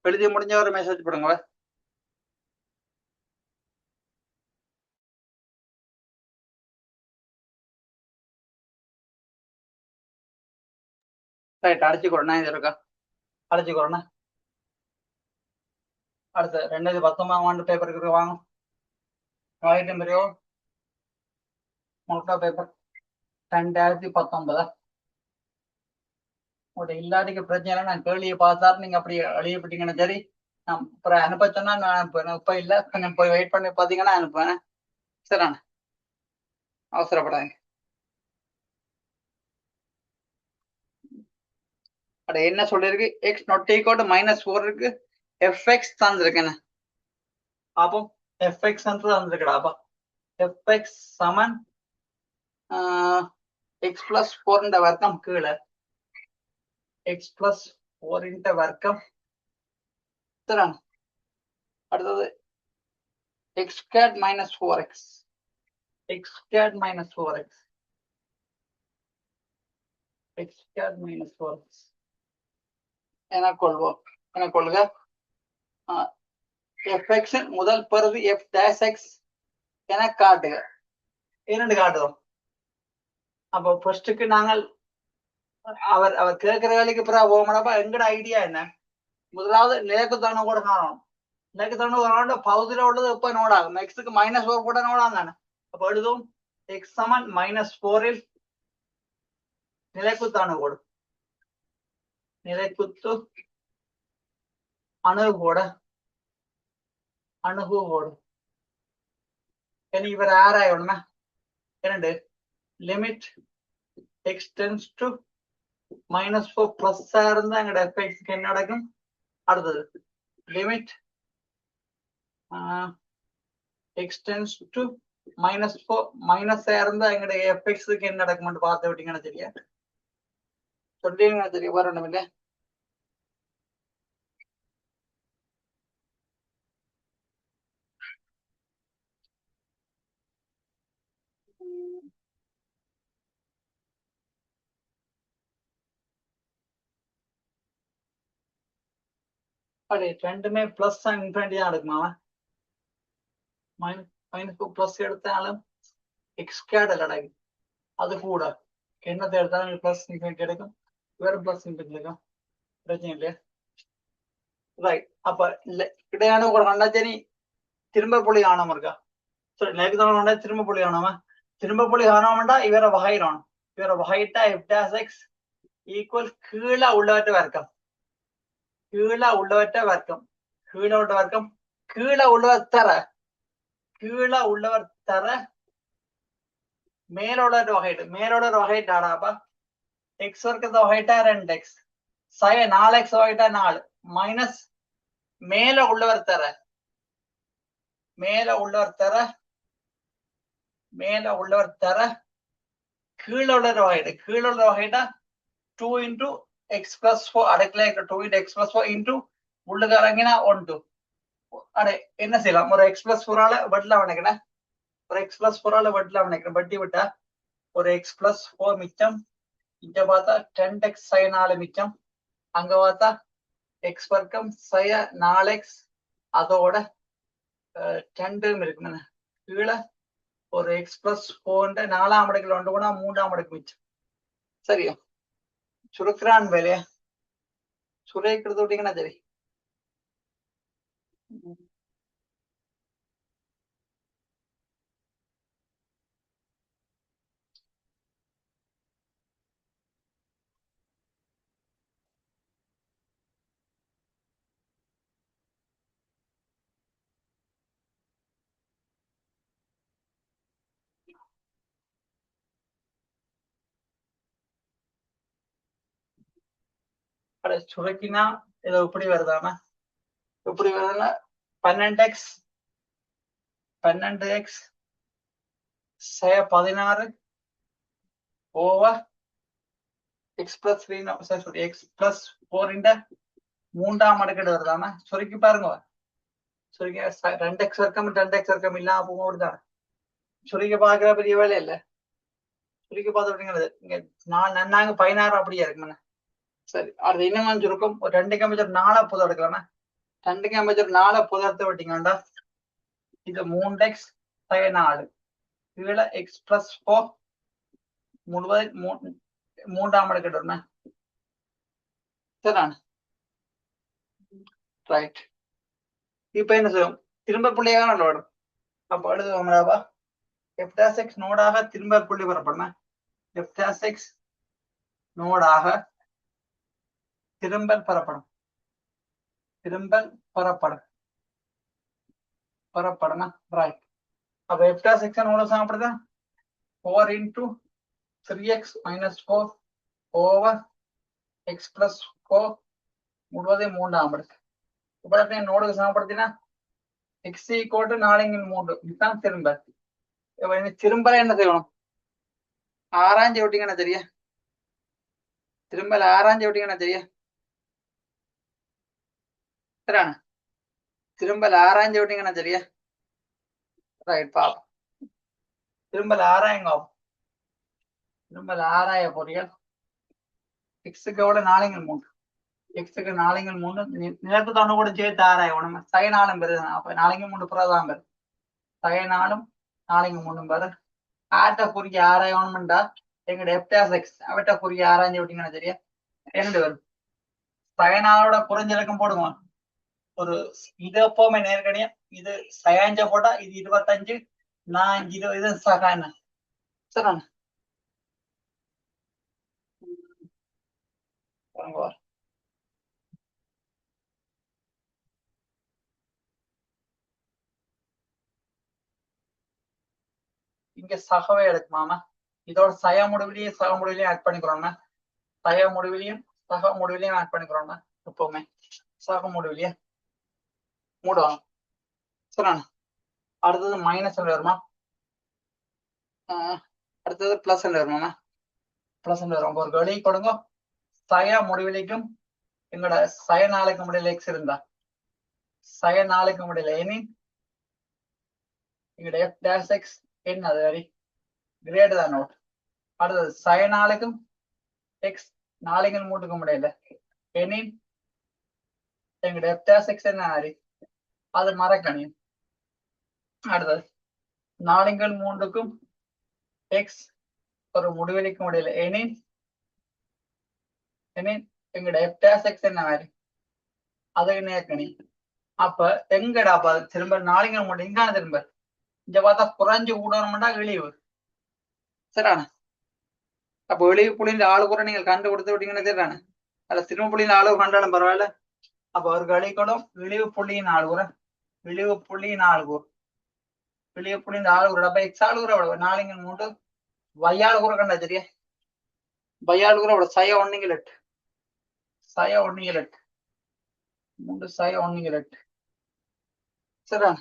எழுதி முடிஞ்ச ஒரு மெசேஜ் போடுங்க. ரைட், அடிச்சுக்கொள்ளணும். இது இருக்கா? அடிச்சுக்கொள்ளணும். அடுத்து 2019 ஆண்டு பேப்பருக்கு வாங்கும். ஆயிரம் பேரோ முழுக்கா பேப்பர் 2019. உங்களோட இல்லாட்டிக்கு பிரச்சனை. நான் கேள்வியை பார்த்தாரு நீங்க அப்படி எழுதிப்பட்டீங்கன்னா சரி, நான் அப்புறம் அனுப்ப சொன்னா நான் அனுப்புவேன். இப்ப இல்ல, கொஞ்சம் போய் வெயிட் பண்ணி பார்த்தீங்கன்னா அனுப்புவேன். சரிண்ணா, அவசரப்படாங்க. அட என்ன சொல்லிருக்கு? எக்ஸ் நாட் ஈக்குவல் டு -4 இருக்கு. எஃப்எக்ஸ் தந்திருக்கேன்னு அப்போ எஃப்எக்ஸ் தந்திருக்கடா. அப்பா எஃப்எக்ஸ் சமன் எக்ஸ் பிளஸ் 4 வர்க்கம் கீழே எக்ஸ் பிளஸ் 4 வர்க்கம். சரிண்ணா, அடுத்தது x squared minus 4x. x squared minus 4x. x squared minus 4x. என கொள்வோம். என கொள்க fx முதல் பருது f dash x என காட்டுக. இரண்டு காட்டுவோம். அப்போ ஃபர்ஸ்டுக்கு நாங்கள் அவர் கேட்கிற வேலைக்கு பிறகு போகமாடப்பா. எங்கட ஐடியா என்ன? முதலாவது நிலைக்குத்தான கூட காணணும். நிலைக்குத்தான காண பகுதியில் உள்ளது எப்ப நோடாகும்? எக்ஸுக்கு -4 கூட நோடாகும் தானே. அப்போ எழுதும் எக்ஸ் சமன் -4 நிலைக்குத்தான கோடு. நிலைக்குத்து அணுகோடு. அணுகுவோடு இவர் ஆராயணுமா? இரண்டு limit X tends to -4 plus இருந்தா எங்கட எஃப்எக்ஸ்க்கு என்ன நடக்கும்? அடுத்தது limit X tends to -4 minus இருந்தா எங்கட எஃப்எக்ஸ்க்கு என்ன நடக்கும் பார்த்து விட்டீங்கன்னா சரியா? சொல்றீங்கன்னா தெரியும். வரணும் இல்லை? அப்படி ரெண்டுமே பிளஸ் இன்ஃபினிட்டி தான் எடுக்குமா? மைனஸ் பிளஸ் எடுத்தாலும் எக்ஸ் ஸ்கொயர்ட் கிடைக்கும். அது கூட என்னத்தை எடுத்தாலும் பிளஸ் இன்ஃபினிட்டி எடுக்கும். வேற பிளஸ் இன்ஃபினிட்டி இருக்கும். பிரச்சனை இல்லையா? ரைட். அப்ப இல்ல கிடையான கூட கண்டா சரி, திரும்ப புள்ளி காணாம இருக்கா? சரி, நேரத்தோட கண்டா திரும்ப புள்ளி காணாம. திரும்ப புள்ளி காணாமட்டா இவரை வகையிடணும். இவரை வகையிட்டா f dash x ஈக்குவல் கீழே உள்ளவற்ற வர்க்கம். கீழே உள்ளவற்ற வர்க்கம். கீழே உள்ள வர்க்கம். கீழே உள்ளவர் தர. கீழே உள்ளவர் தர மேலோட வகைட் ஆடாப்பா எக்ஸ் வர்க்கத்தை வகைட்டா 2x சய 4x வகைட்டா 4 மைனஸ் மேல உள்ளவர் தர கீழே உள்ள வகைட்டா 2 into x plus 4 அடுக்கல 2 into x plus 4 into உள்ளுக்கு இறங்கினா 1 அடே என்ன செய்யலாம் ஒரு x plus 4 ஆல வெட்டலாம் நினைக்கிறேன் வட்டி விட்டா ஒரு x plus 4 மிச்சம் இங்க பார்த்தா 10x sin 4 மிச்சம் அங்க பார்த்தா x வர்க்கம் sin 4x அதோட 10 இருக்கு கீழே ஒரு x plus 4 4ஆம் அடுக்கில் 1 போனா 3ஆம் அடுக்கு மிச்சம் சரியா சுருக்கிறான் வேலையா சுரேக்கிறது விட்டீங்கன்னா சரி சுருக்கினா இதை இப்படி வருதானா இப்படி வருதுன்னா 12x 16 over x plus 3 x plus 4 இந்த 3ஆம் அடுக்கு வருதானா சுருக்கி பாருங்க சுருக்கி 2x வர்க்கம் இல்லாம போகும்போதுதான் சுருக்கி பாக்குற பெரிய வேலை இல்ல சுருக்கி பார்த்து இங்க 4 16 அப்படியே இருக்கு சரி அது இன்னும் சுருக்கம் ஒரு 2 அமைச்சர் 4 புது எடுக்கலாமா 2 அமைச்சர் 4 புது எடுத்து விட்டீங்கன்னா இது 3x sin 4 கீழே x plus 4 முழுவதும் 3ஆம் அடுக்கு வருமா சரிண்ணா ரைட் இப்ப என்ன செய்யும் திரும்ப புள்ளியாக வரும் அப்ப எழுதுவோம்டாப்பா f dash x நோடாக திரும்ப புள்ளி பெறப்படும் f dash x நோடாக திரும்பல் பெறப்படும் ரைட் அப்ப f dash x நோட சாப்பிடுதா 4 into 3x minus 4 over x plus 4 முழுவதும் 3ஆம் அடுக்கு இப்ப நோடுக்கு சமப்படுத்தினா x equal to 4 இதுதான் திரும்ப என்ன செய்யணும் ஆராய்ஞ்சு விட்டீங்கன்னா தெரியா ஆராய்ஞ்சு விட்டீங்கன்னா தெரியா ஆராய்ஞ்சு விட்டீங்கன்னா தெரியா ரைட் பாப்போம் ஆராயுங்க ஆராய பொறியல் எக்ஸுக்கு எவ்வளவு 4 எக்ஸுக்கு 4 நிலத்து தொண்ணு கூட சேர்த்து ஆராயணும் சயனாலும் பெரு அப்ப 4 புறதான் பெரு சயனாலும் 4 பெரு ஆட்ட குறிக்க ஆராயணும்டா எங்கட எஃப்டாஸ் எக்ஸ் அவட்ட குறிக்க ஆராய்ஞ்சு விட்டீங்கன்னா தெரியா 2 வரும் சயனாலோட குறைஞ்சிலக்கம் போடுவோம் ஒரு இது எப்பவுமே நேர்கணியா இது சயாஞ்ச போட்டா இது 25 நான் 20 இது சகான சரிண்ணா இங்க சகவே எடுக்குமாமா இதோட சய முடிவிலையும் ஆட் பண்ணிக்கிறோம்னா சய முடிவிலையும் சக முடிவிலையும் ஆட் பண்ணிக்கிறோம்னா எப்பவுமே சக முடிவிலையே மூடுவாங்க சரிண்ணா அடுத்தது மைனஸ் வருமா அடுத்தது பிளஸ் வருமாண்ணா பிளஸ் வரும் ஒரு வெளி கொடுங்க சய முடிவிலைக்கும் எங்களோட சய 4க்கு முடியல எக்ஸ் இருந்தா சய 4க்கு முடியல இனி எங்களோட f dash x என்ன அது வரி கிரேட் தான் நோட் அடுத்தது சய 4க்கும் எக்ஸ் 4 முடியல இனி எங்களோட f dash x என்ன வரி அது மறக்கணியும் அடுத்தது 4 எக்ஸ் ஒரு முடிவெளிக்க முடியல இனி எங்கட f dash x என்ன மாதிரி அதை நேர்கணி அப்ப எங்கடா திரும்ப 4 முடியும் இங்கான திரும்ப இங்க பார்த்தா குறைஞ்சு ஊடணும்னா இழிவு சரிண்ணா அப்ப இழிவு புள்ளியின் ஆளு கூட நீங்கள் கண்டு கொடுத்து விட்டீங்கன்னு தெரியானே அல்ல திரும்ப புள்ளியின் அளவு கண்டாலும் பரவாயில்ல அப்ப ஒரு கழிக்கணும் இழிவு புள்ளியின் ஆளு கூட இழிவு புள்ளியின் ஆளு கூட அப்ப எக்ஸ் ஆளு கூட 4 y ஆல் கூற கண்டா சரியா y ஆல் கூற சய ஒன்னிங்கிலட் சய ஒன்னிங்கிலட் 3 சய ஒன்னிங்கிலட் சரியா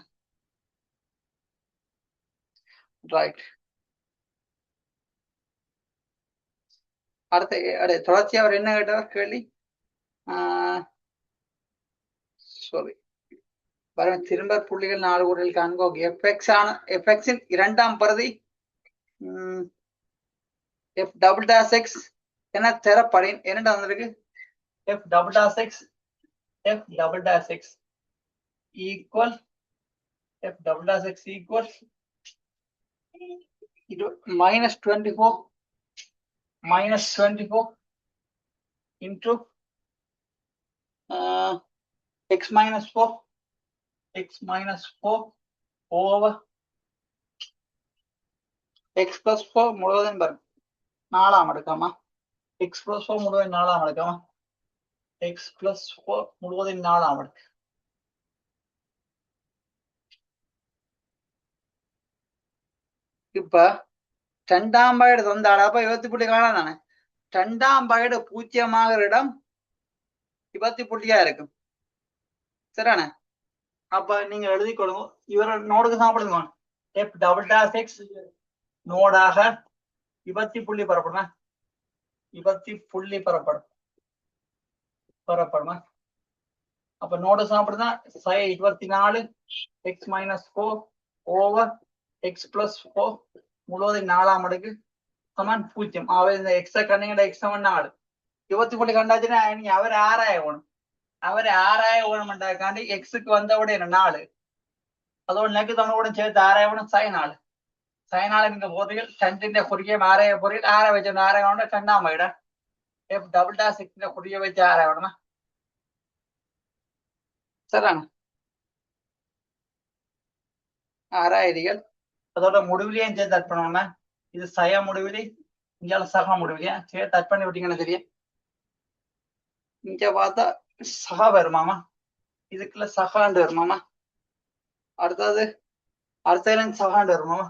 ரைட் அடுத்த தொடர்ச்சியா அவர் என்ன கேட்டவர் கேள்வி சாரி பாருங்க திரும்ப புள்ளிகள் 4 கூறல் காண்க எஃப்எக்ஸின் இரண்டாம் பிரதி எஃப் டபுள் டாஸ் எக்ஸ் என தரப்படின் என்னடா வந்திருக்கு F double dash X F double dash X equal F double dash X equal -24 into x minus 4 over x plus 4 முழுவதும் பாருங்க 4ஆம் அடுக்காமா x plus 4 முழுவதும் 4ஆம் அடுக்காமா x plus 4 முழுவதும் 4ஆம் அடுக்கு இப்ப 2ஆம் பகடு தந்தாடா அப்ப 20 காணாதானே 2ஆம் பகடு பூஜ்ஜியமாகிற இடம் 20 இருக்கும் சரியானே அப்ப நீங்க எழுதி கொடுங்க இவர நோடுக்கு சாப்பிடுங்க எஃப் டபுள் டாஸ் எக்ஸ் நோடாக 20 பெறப்படுமா 20 பெறப்படுமா அப்ப நோடு சாப்பிடுதா சை 24 x minus 4 over x plus 4 முழுவதும் 4ஆம் அடுக்கு சமன் 0 ஆகவே இந்த x கண்ணிங்கட x சமன் 4 20 கண்டாச்சுன்னா நீ அவர் 6 அவர் 6 மண்டாக்காண்டி எக்ஸுக்கு வந்தவுட 4 அதோட நெக்கு தவணோட சேர்த்து 6 சை 4 நீங்க போறீர்கள் சென்டிന്റെ കുറിയെ 6 போறீர்கள் 6 വെച്ച് 6 കൊണ്ട് രണ്ടാം വൈഡ എഫ് ഡബിൾ ഡാഷ് 6ന്റെ കുറിയെ വെച്ച് 6 ആവണം சரிதானே 6 அதோட முடிவிலையும் சேர்த்து அட் பண்ணணும்னா இது சய முடிவிலி இங்கால சக முடிவிலியா சேர்த்து அட் பண்ணி விட்டீங்கன்னா தெரியும் இங்க பார்த்தா சக வருமாமா இதுக்குள்ள சகாண்டு வருமாமா அடுத்தது சகாண்டு வருமாமா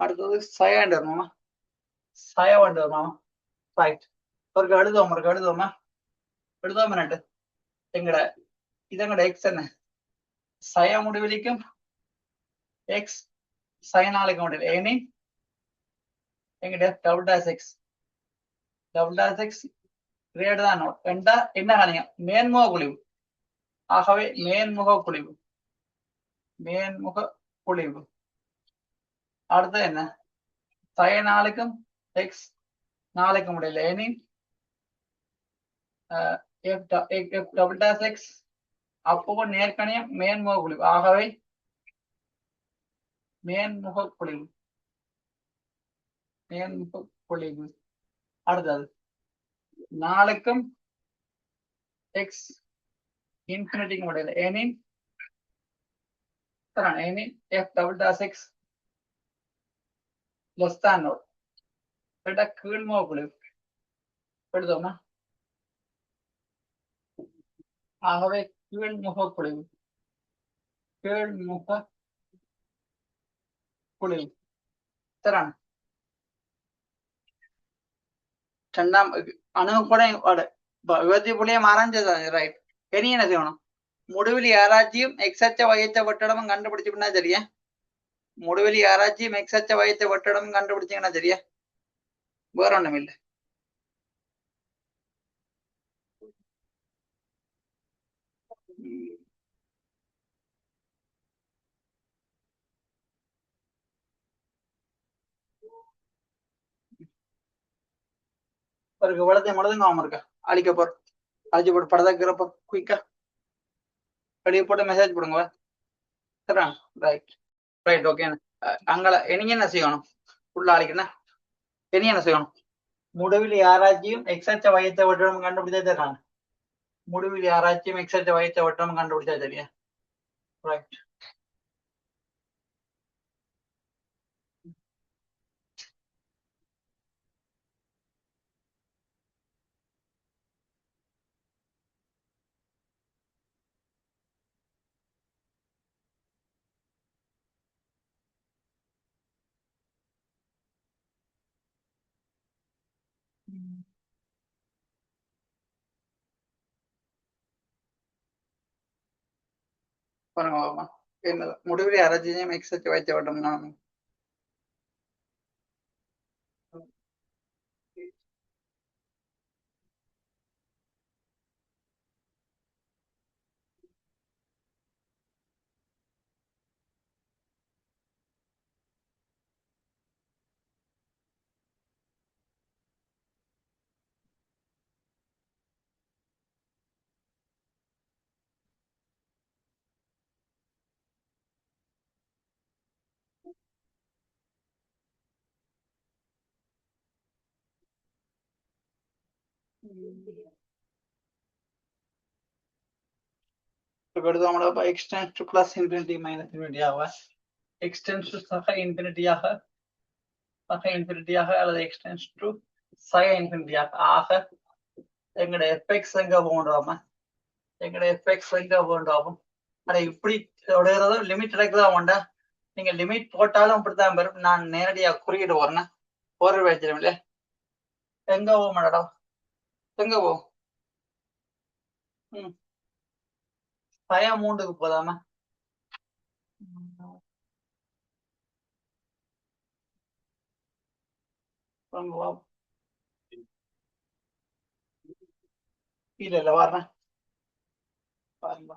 அடுத்தது சயாண்டு வருமாமா சயவாண்டு வருமாமா ரைட் ஒரு எழுதுவோமா எழுதாம இதங்கட எக்ஸ் என்ன சய முடிவிலிக்கும் எக்ஸ் சய 4க்கு முடியல ஏனி எங்கட டபுள் டாஸ் எக்ஸ் கிரேட் தான் ரெண்டா என்ன காணிங்க மேன்முக குழிவு ஆகவே மேன்முக குழிவு அடுத்து என்ன சய 4க்கும் எக்ஸ் 4க்கு முடியல any F double dash X அப்போ நேர்கணியம் மேன்முக குழிவு ஆகவே மேன்முக குழிவு அடுத்தது 4க்கும் எக்ஸ் இன்ஃபினிட்டிக்கு முடியல ஏனின் f double dash x less than nought கீழ்முக குழிவு எழுதுவோமா ஆகவே கீழ்முக குழிவு தரான் ரெண்டாம் அணு கூட 20 ஆராய்ஞ்சது ரைட் இனி என்ன செய்யணும் முடிவில் யாராச்சும் எக்ஸச்ச வயச்ச வட்டடமும் கண்டுபிடிச்சுன்னா சரியா முடிவில் யாராச்சும் எக்ஸச்ச வயச்ச வட்டடமும் கண்டுபிடிச்சீங்கன்னா சரியா வேற ஒண்ணும் இல்லை இருக்கு வளத்தை மனதுங்க ஆமா இருக்கா அழிக்க போற அழிச்சு போட்டு படதாக்கிறப்ப குயிக்கா வெளியே போட்டு மெசேஜ் போடுங்க ரைட் ஓகே அங்கே நீங்க என்ன செய்யணும் உள்ள அழிக்கணும் இனி என்ன செய்யணும் முடிவில் யாராச்சும் எக்ஸச்ச வயத்தை வட்டம் கண்டுபிடிச்சா தராங்க முடிவில் யாராச்சும் எக்ஸச்ச வயத்தை வட்டம் கண்டுபிடிச்சா சரியா ரைட் பாருங்க என்னது முடிவில் அரைச்சியும் எக்ஸச் வைத்த விட்டோம் நான் அடுத்து நம்மளோட extends to plus infinity minus infinity ஆக எக்ஸ்டென்ஸ் டு சக இன்ஃபினிட்டியாக அல்லது எக்ஸ்டென்ஸ் டு சக இன்ஃபினிட்டியாக ஆக எங்கட எஃப்எக்ஸ் எங்க போன்றோமா எங்கட எஃப்எக்ஸ் எங்க போன்றோம் அட இப்படி தொடர்றதும் லிமிட் எடுக்கிறதா உண்டா நீங்க லிமிட் போட்டாலும் அப்படித்தான் வரும் நான் நேரடியா குறியீடு வரேன் ஒரு வச்சிடும் இல்ல எங்க போக மாட்டா எங்க போ பயம் 3க்கு போதாமா இல்ல வரேன் பாருங்க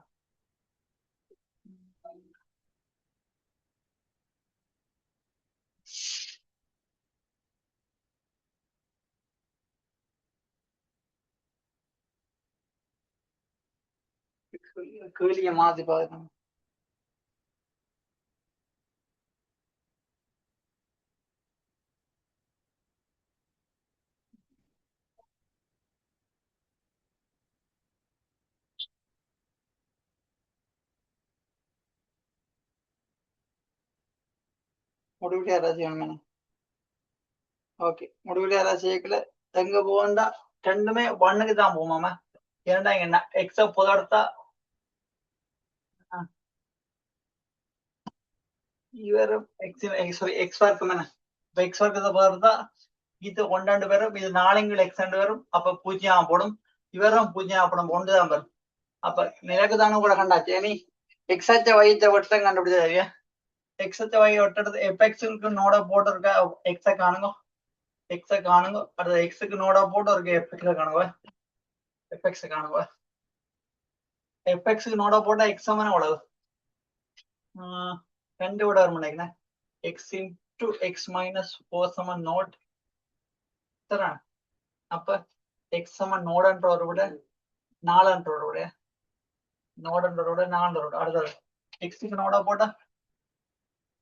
கேளிய மாத்தி பாருங்க முடிவில் யாராச்சும் ஓகே முடிவில் யாராச்சும் எங்க போகண்டா ரெண்டுமே 1க்கு தான் போமாமா ஏன்டா என்ன எக்ஸ புதர்த்தா இவரும் எக்ஸ் வர்க்கம் என்ன இப்ப எக்ஸ் வர்க்கத்தை புதர்த்தா இது 1 பேரும் இது 4 எக்ஸ் 2 பேரும் அப்ப 0 போடும் இவரும் 0 போடும் 1 தான் வரும் அப்ப நிலக்கு தானே கூட கண்டாச்சு நீ எக்ஸ் அச்ச வயிற்ற வட்டம் கண்டுபிடிச்சா எக்ஸ் அச்ச வய ஒட்டது எஃப்எக்ஸுக்கு நோட போட்டு இருக்க எக்ஸ காணுங்க அடுத்த எக்ஸுக்கு நோட போட்டு இருக்க எஃப்எக்ஸ காணுங்க எஃப்எக்ஸ் காணுங்க எஃப்எக்ஸுக்கு நோட போட்டா எக்ஸ் சமன எவ்வளவு 2 விட வரும் நினைக்கிறேன் எக்ஸ் இன்டு எக்ஸ் மைனஸ் 4 சமன் நோட் தரான் அப்ப எக்ஸ் சமன் நோடன்ற ஒரு விட 4ன்ற ஒரு விட நோடன்ற விட 4 விட அடுத்தது எக்ஸுக்கு நோட போட்டா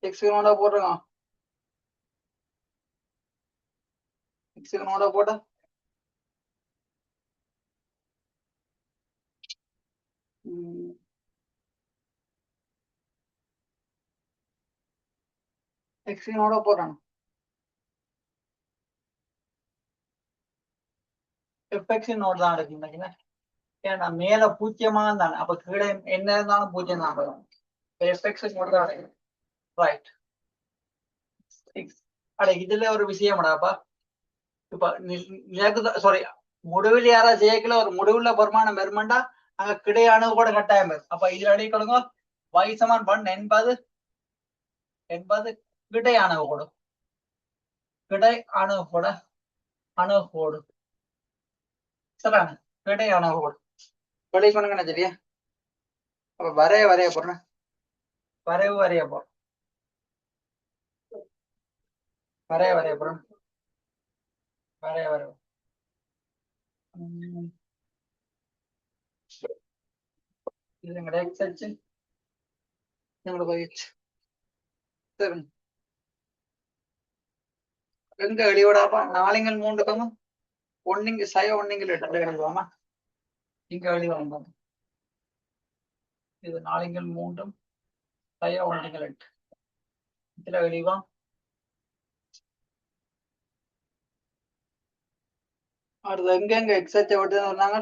எக்ஸுக்கு நோட போடுறோம் எக்ஸுக்கு நோட போட்டா எக்ஸுக்கு நோட போடுறான் எஃப்எக்ஸின் நோட் தான் இருக்கு ஏன்னா மேல 0 தானே அப்ப கீழே என்ன இருந்தாலும் 0 தான் வரும் எஃப்எக்ஸ் நோட் தான் இருக்கு ரைட் அட இதுல ஒரு விஷயம்டாப்பா இப்ப நிலக்கு சாரி முடிவில் யாரா ஜெயிக்கல ஒரு முடிவுல பெருமானம் பெருமாண்டா அங்க கிடையான கூட கட்டாயம் அப்ப இதுல அடி கொடுங்க y சமன் 1 என்பது கிடை அணுகு கோடு கிடை அணுகு கோடு சரியான கிடை அணுகு கோடு வெளி பண்ணுங்க சரியா அப்ப வரைய போறேன் வரைய போறேன் இது எங்கட எக்ஸ் அச்சு எங்கட y அச்சு சரி எங்க வெளியோடாப்பா 4 3 ஒன்னிங்க சய ஒன்னிங்க 2 எழுதுவாமா இங்க வெளிவாங்க இது 4 3 சய ஒன்னிங்க 2 இதுல வெளிவா அடுத்து எங்க எக்ஸ் அச்சை விட்டு சொன்னாங்க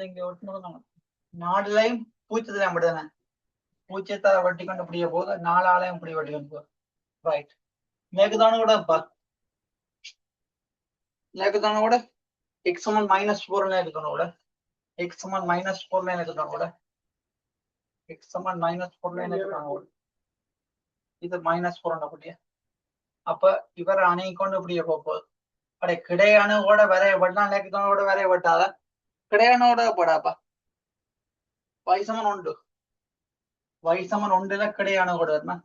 இங்க ஒட்டு 4லையும் பூச்சத்துல அப்படிதானே பூச்சியத்தால வட்டி கொண்டு இப்படியே போகுது 4 ஆளையும் இப்படி வட்டி கொண்டு போகுது ரைட் மேற்குதானு கூட லேக்குதான கூட x சமன் -4 லேக்குதான கூட x சமன் -4 லேக்குதான கூட x சமன் -4 லேக்குதான கூட இது -4 அப்படியே அப்ப இவர் அணை கொண்டு இப்படியே போகுது அடே கிடையான கூட வரைய பட்டான் லேக்குதான கூட வரைய பட்டாத கிடையானோட போடாப்பா y சமன் 1 y சமன் 1ல கிடையான கூட வருமா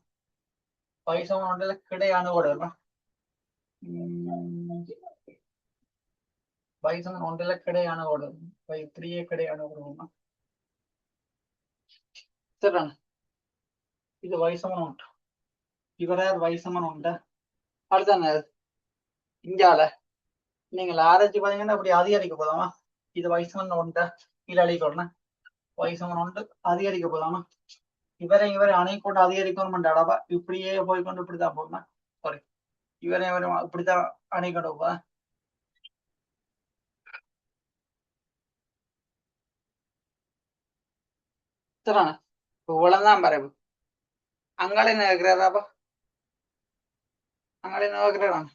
y சமன் 1ல கிடையான கூட வருமா y சமன் 1ல கிடையான கூட y 3 கிடையான கூட வருமா சரிதான இது y சமன் 1 இவரார் y சமன் 1 அடுத்தான இங்கால நீங்கள் ஆராய்ச்சி பாத்தீங்கன்னா அப்படி அதிகரிக்க போதாமா இது y சமன் 1 கீழே அழிக்கணும் y சமன் 1 அதிகரிக்க போதாமா இவரை அணை கொண்டு அதிகரிக்கணும் அடப்பா இப்படியே போய்கொண்டு இப்படித்தான் போகுமா சாரி இவரை இப்படித்தான் அணை கொண்டு போதா சரிண்ணா இவ்வளவுதான் பரவு அங்கால என்ன இருக்கிறாராப்பா அங்கால என்ன இருக்கிறான்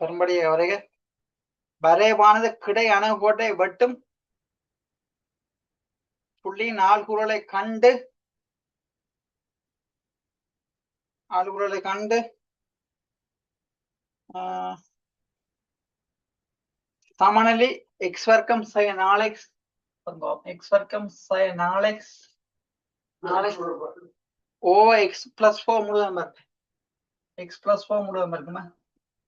பெரும்படிய வரைக வரைவானது கிடை அணுகோட்டை வெட்டும் புள்ளி ஆள்குறலை கண்டு சமநிலை எக்ஸ் வர்க்கம் sin 4x எக்ஸ் வர்க்கம் sin 4x over x plus 4 முழுவதும் வர்க்கம் x plus 4 முழுவதும் வர்க்கமா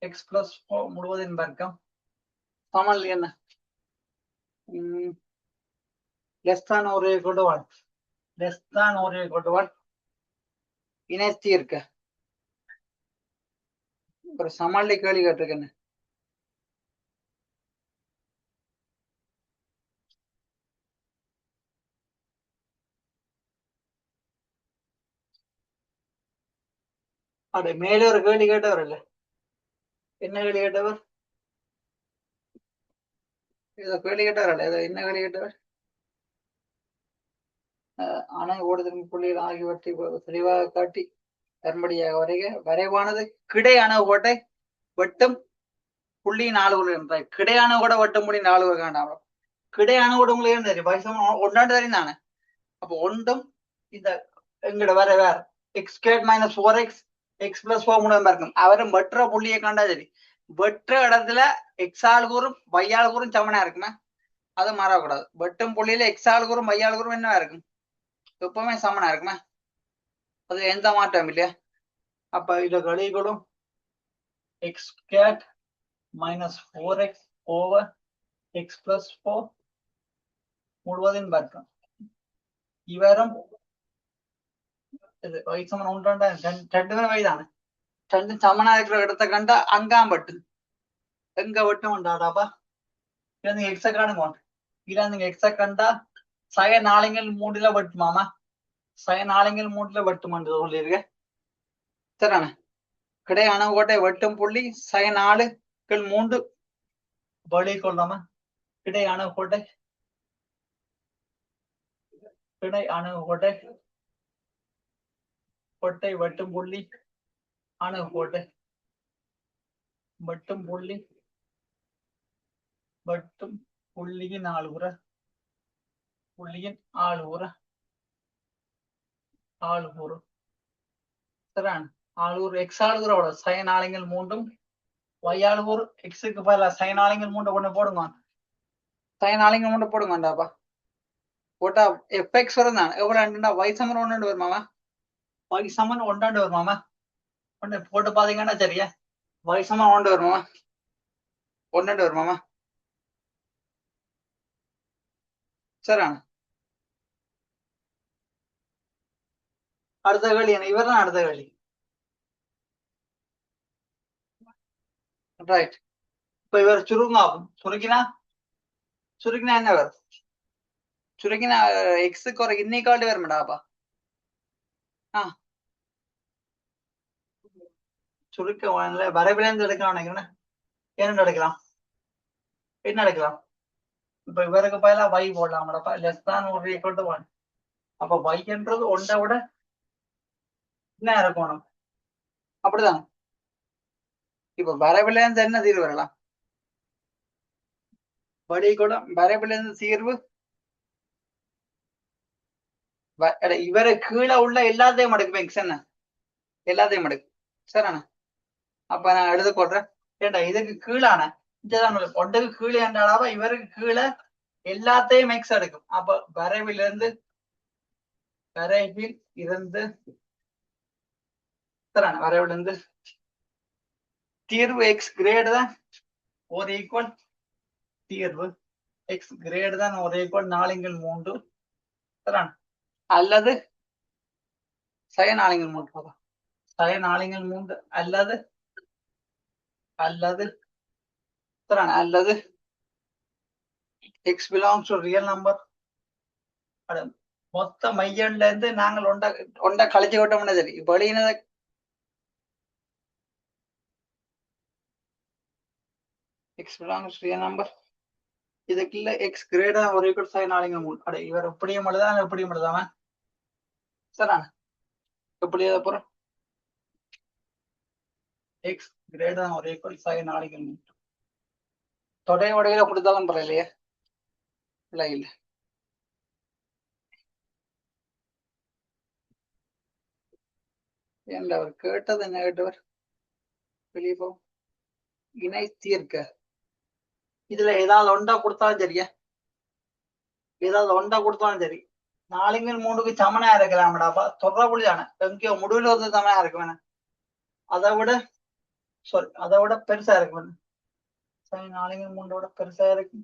x plus 4 முழுவதும் வர்க்கம் சமநிலை என்ன less than or equal to 1 less than or equal to 1 இணைச்சி இருக்க ஒரு சமநிலை கேள்வி கேட்டிருக்கேன் அப்படி மேலே ஒரு கேள்வி கேட்டவர் இல்ல என்ன கேள்வி கேட்டவர் ஏதோ கேள்வி கேட்டவர் இல்ல ஏதோ என்ன கேள்வி கேட்டவர் அணை ஓடுதல் புள்ளிகள் ஆகியவற்றை தெளிவாக காட்டி தன்படியாக வரைவானது கிடை அணுகோட்டை வெட்டும் புள்ளி 4 என்றாய் கிடை அணுகோட வெட்டும் புள்ளி 4 காண்டாம் கிடை அணுகோட உங்களுக்கு தெரியும் வயசம் ஒன்றாண்டு தெரியும் தானே அப்போ ஒன்றும் இந்த எங்கட வேற எக்ஸ் ஸ்கொயர் -4x x + 4 முழுவதும் இருக்கும் அவரும் வெற்ற புள்ளியை கண்டா சரி வெற்ற இடத்துல x ஆல் கூறும் y ஆல் கூறும் சமனா இருக்குமே அது மாறக்கூடாது வெட்டும் புள்ளியில x ஆல் கூறும் y ஆல் கூறும் என்ன இருக்கும் எப்பவுமே சமனா இருக்குமே அது எந்த மாற்றம் இல்லையா அப்ப இத கழிகளும் x squared -4x over x plus 4 முழுவதும் வர்க்கம் இவரும் இது y சமன் 1 ரெண்டு பேரும் வயதான ரெண்டு சமனா இருக்கிற இடத்தை கண்டா அங்காம் வெட்டு எங்க வெட்டும் உண்டாடாப்பா இல்ல நீங்க எக்ஸ காணுங்க இல்ல நீங்க எக்ஸ கண்டா சய 4/3 வெட்டுமாமா சய 4/3 வெட்டுமான்னு சொல்லியிருக்க சரிண்ணே கிடை அணுகோட்டை வெட்டும் புள்ளி சய 4/3 வழி கொள்ளாம கிடை அணுகோட்டை கோட்டை வெட்டும் புள்ளி அணுகோட்டை வெட்டும் புள்ளியின் ஆளுற சரியான ஆளுர் எக்ஸ் ஆளுகிறோட சய 4/3 y ஆளுர் எக்ஸுக்கு பதிலா சய 4/3 கொண்டு போடுங்க சய 4/3 போடுங்கடாப்பா போட்டா எஃப்எக்ஸ் வரும் தான் எவ்வளவு y சமன் 1 வருமாமா y சமன் 1 வருமாமா ஒன்று போட்டு பாத்தீங்கன்னா சரியா y சமன் 1 வருமாமா 1 வருமாமா சரியான அடுத்த கேள்வி என்ன இவர் தான் அடுத்த கேள்வி ரைட் இப்ப இவர் சுருக்கினா என்ன வரும் சுருக்கினா எக்ஸுக்கு ஒரு இன்னிக்கால்ட்டு வருமாடாப்பா சுருக்க வரைவிலேருந்து எடுக்கலாம் நினைக்கிறேன் ஏன்னு எடுக்கலாம் என்ன எடுக்கலாம் இப்ப இவருக்கு பதிலா y போடலாம்டப்பா லெஸ் தான் ஒரு ஈக்குவல் டு 1 அப்ப y என்றது 1 விட என்ன இருக்கணும் அப்படிதான். இப்ப வரைவுல இருந்து என்ன தீர்வு வரலாம்? வடிகுடம் வரைவுல இருந்து தீர்வு இவரை கீழே உள்ள எல்லாத்தையும் எடுக்கும் எக்ஸ் என்ன எல்லாத்தையும் எடுக்கும் சரிண்ணா. அப்ப நான் எழுத போடுறேன். ஏண்டா இதுக்கு கீழான ஒன்றுக்கு கீழே என்றாலாவா இவருக்கு கீழே எல்லாத்தையும் எக்ஸ் எடுக்கும். அப்ப வரைவில் இருந்து வரைவில் இருந்து தீர்வு எக்ஸ் கிரேடு தான் ஒரு ஈக்குவல் தீர்வு எக்ஸ் கிரேடு தான் ஒரு ஈக்குவல் 4/3 அல்லது sin 4/3 sin 4/3 அல்லது அல்லது அல்லது x belongs to real number. மொத்த மையன்ல இருந்து நாங்கள் ஒண்ட கழிச்சு விட்டோம்னா சரி. இப்ப வெளியினதை x belongs to real number இதுக்குள்ள x கிரேடா ஒரு ஈக்குவல் sin 4/3 இவர் எப்படியும் எழுதாம எப்படியும் எழுதாம சரிண்ணா. எப்படி எழுத போறோம்? x கிரேடா ஒரு ஈக்குவல் sin 4/3 தொடை உடையில கொடுத்தாலும் பரவாயில்லையே. இல்ல இல்ல ஏன்ல அவர் கேட்டது என்ன கேட்டவர் வெளியே போ இணை தீர்க்க இதுல ஏதாவது ஒண்டா கொடுத்தாலும் சரியா ஏதாவது ஒண்டா கொடுத்தாலும் சரி 4/3க்கு சமனா இருக்கலாம்டாப்பா தொடர்புள்ளியான எங்கேயோ முடிவுல வந்து சமனா இருக்கு வேணா அதை விட பெருசா இருக்கு வேணும். சரி 4/3 பெருசா இருக்கு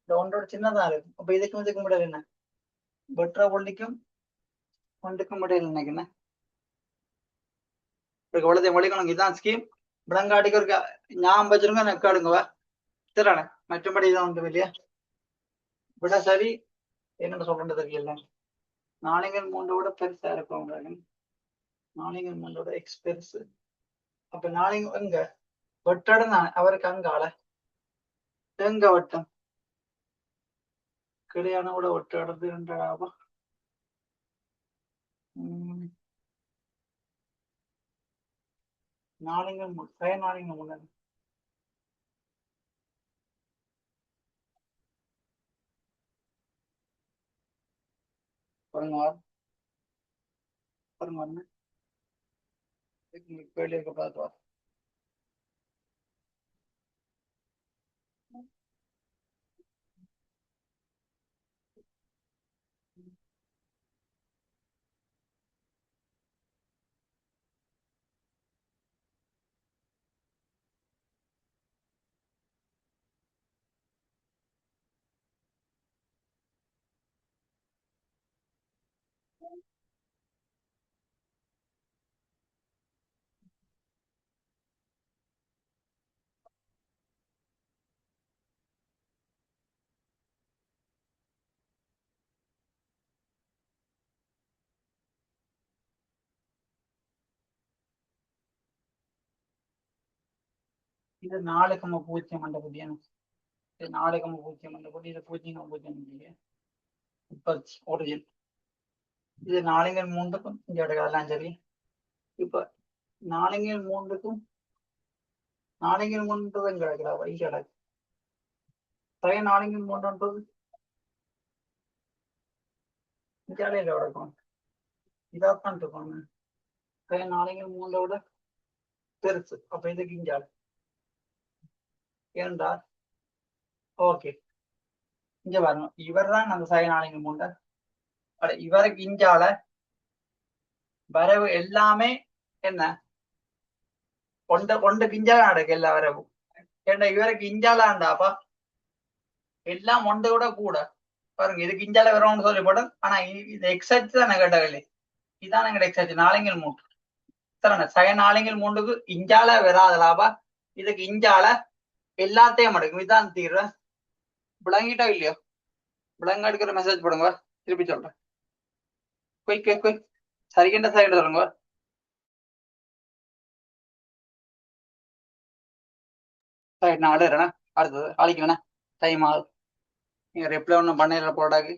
இந்த ஒன்றோட சின்னதா இருக்கு. அப்ப இதுக்கும் முடியல என்ன வெற்ற புள்ளிக்கும் ஒன்றுக்கும் முடியல நினைக்கிறேன். எவ்வளவு மொழிக்கணும் இதுதான் ஸ்கீம். விளங்காட்டிக்கு ஒரு ஞாபகம் வச்சிருங்க நெக்காடுங்க சரிண்ணே. மற்றபடி இதான் ஒன்று இல்லையா விட சரி என்னென்ன சொல்றது தெரியல. 4/3 பெருசா இருக்கும் 4/3 எக்ஸ் பெருசு. அப்ப 4 எங்க வெட்டடம் தான் அவருக்கு அங்கால எங்க வட்டம் கிடையான கூட வெட்டடது என்றாவா 4/3 பாருங்க கேள்வி இருக்க பார்த்து இது 4,0 அந்த புதியான இது 4,0 அந்த புதி இது 0,0 இப்ப ஒரிஜின் இது 4/3க்கும் இங்க எடுக்கலாம் சரி. இப்ப 4/3க்கும் 4/3 இங்க எடுக்கிறா இங்க கிடக்கு 4/3 இந்தியாவில கிடக்கும் இதான் இருக்கும் 4/3 பெருசு. அப்ப இதுக்கு இங்க ஏண்டா ஓகே இங்க வரணும். இவர் தான் அந்த 4/3 இவருக்கு இஞ்சால வரவு எல்லாமே என்ன ஒன்று கிஞ்சால நடக்கு எல்லா வரவும் ஏண்டா இவருக்கு இஞ்சாலாண்டாப்பா எல்லாம் ஒன்றை விட கூட பாருங்க இதுக்கு இஞ்சால வரும்னு சொல்லி போட்டோம். ஆனா இது எக்ஸாக்ட் தானே கேட்டவில்லை இதான் எங்க எக்ஸாக்ட் 4/3 சரிண்ணா. 4/3க்கு இஞ்சால வராதலாப்பா இதுக்கு இஞ்சால எல்லாத்தையும் எடுக்கும். இதுதான் தீர்வு. விளங்கிட்டோ இல்லையோ விளங்க எடுக்கிற மெசேஜ் போடுங்க திருப்பி சொல்றேன். குயிக் சரிகின்ற சொல்லுங்க. சரி நான் அடுறேண்ணா அடுத்தது ஆளிக்கு வேணா டைம் ஆகுது. நீங்க ரிப்ளை ஒன்றும் பண்ணிடுற போடாக்கு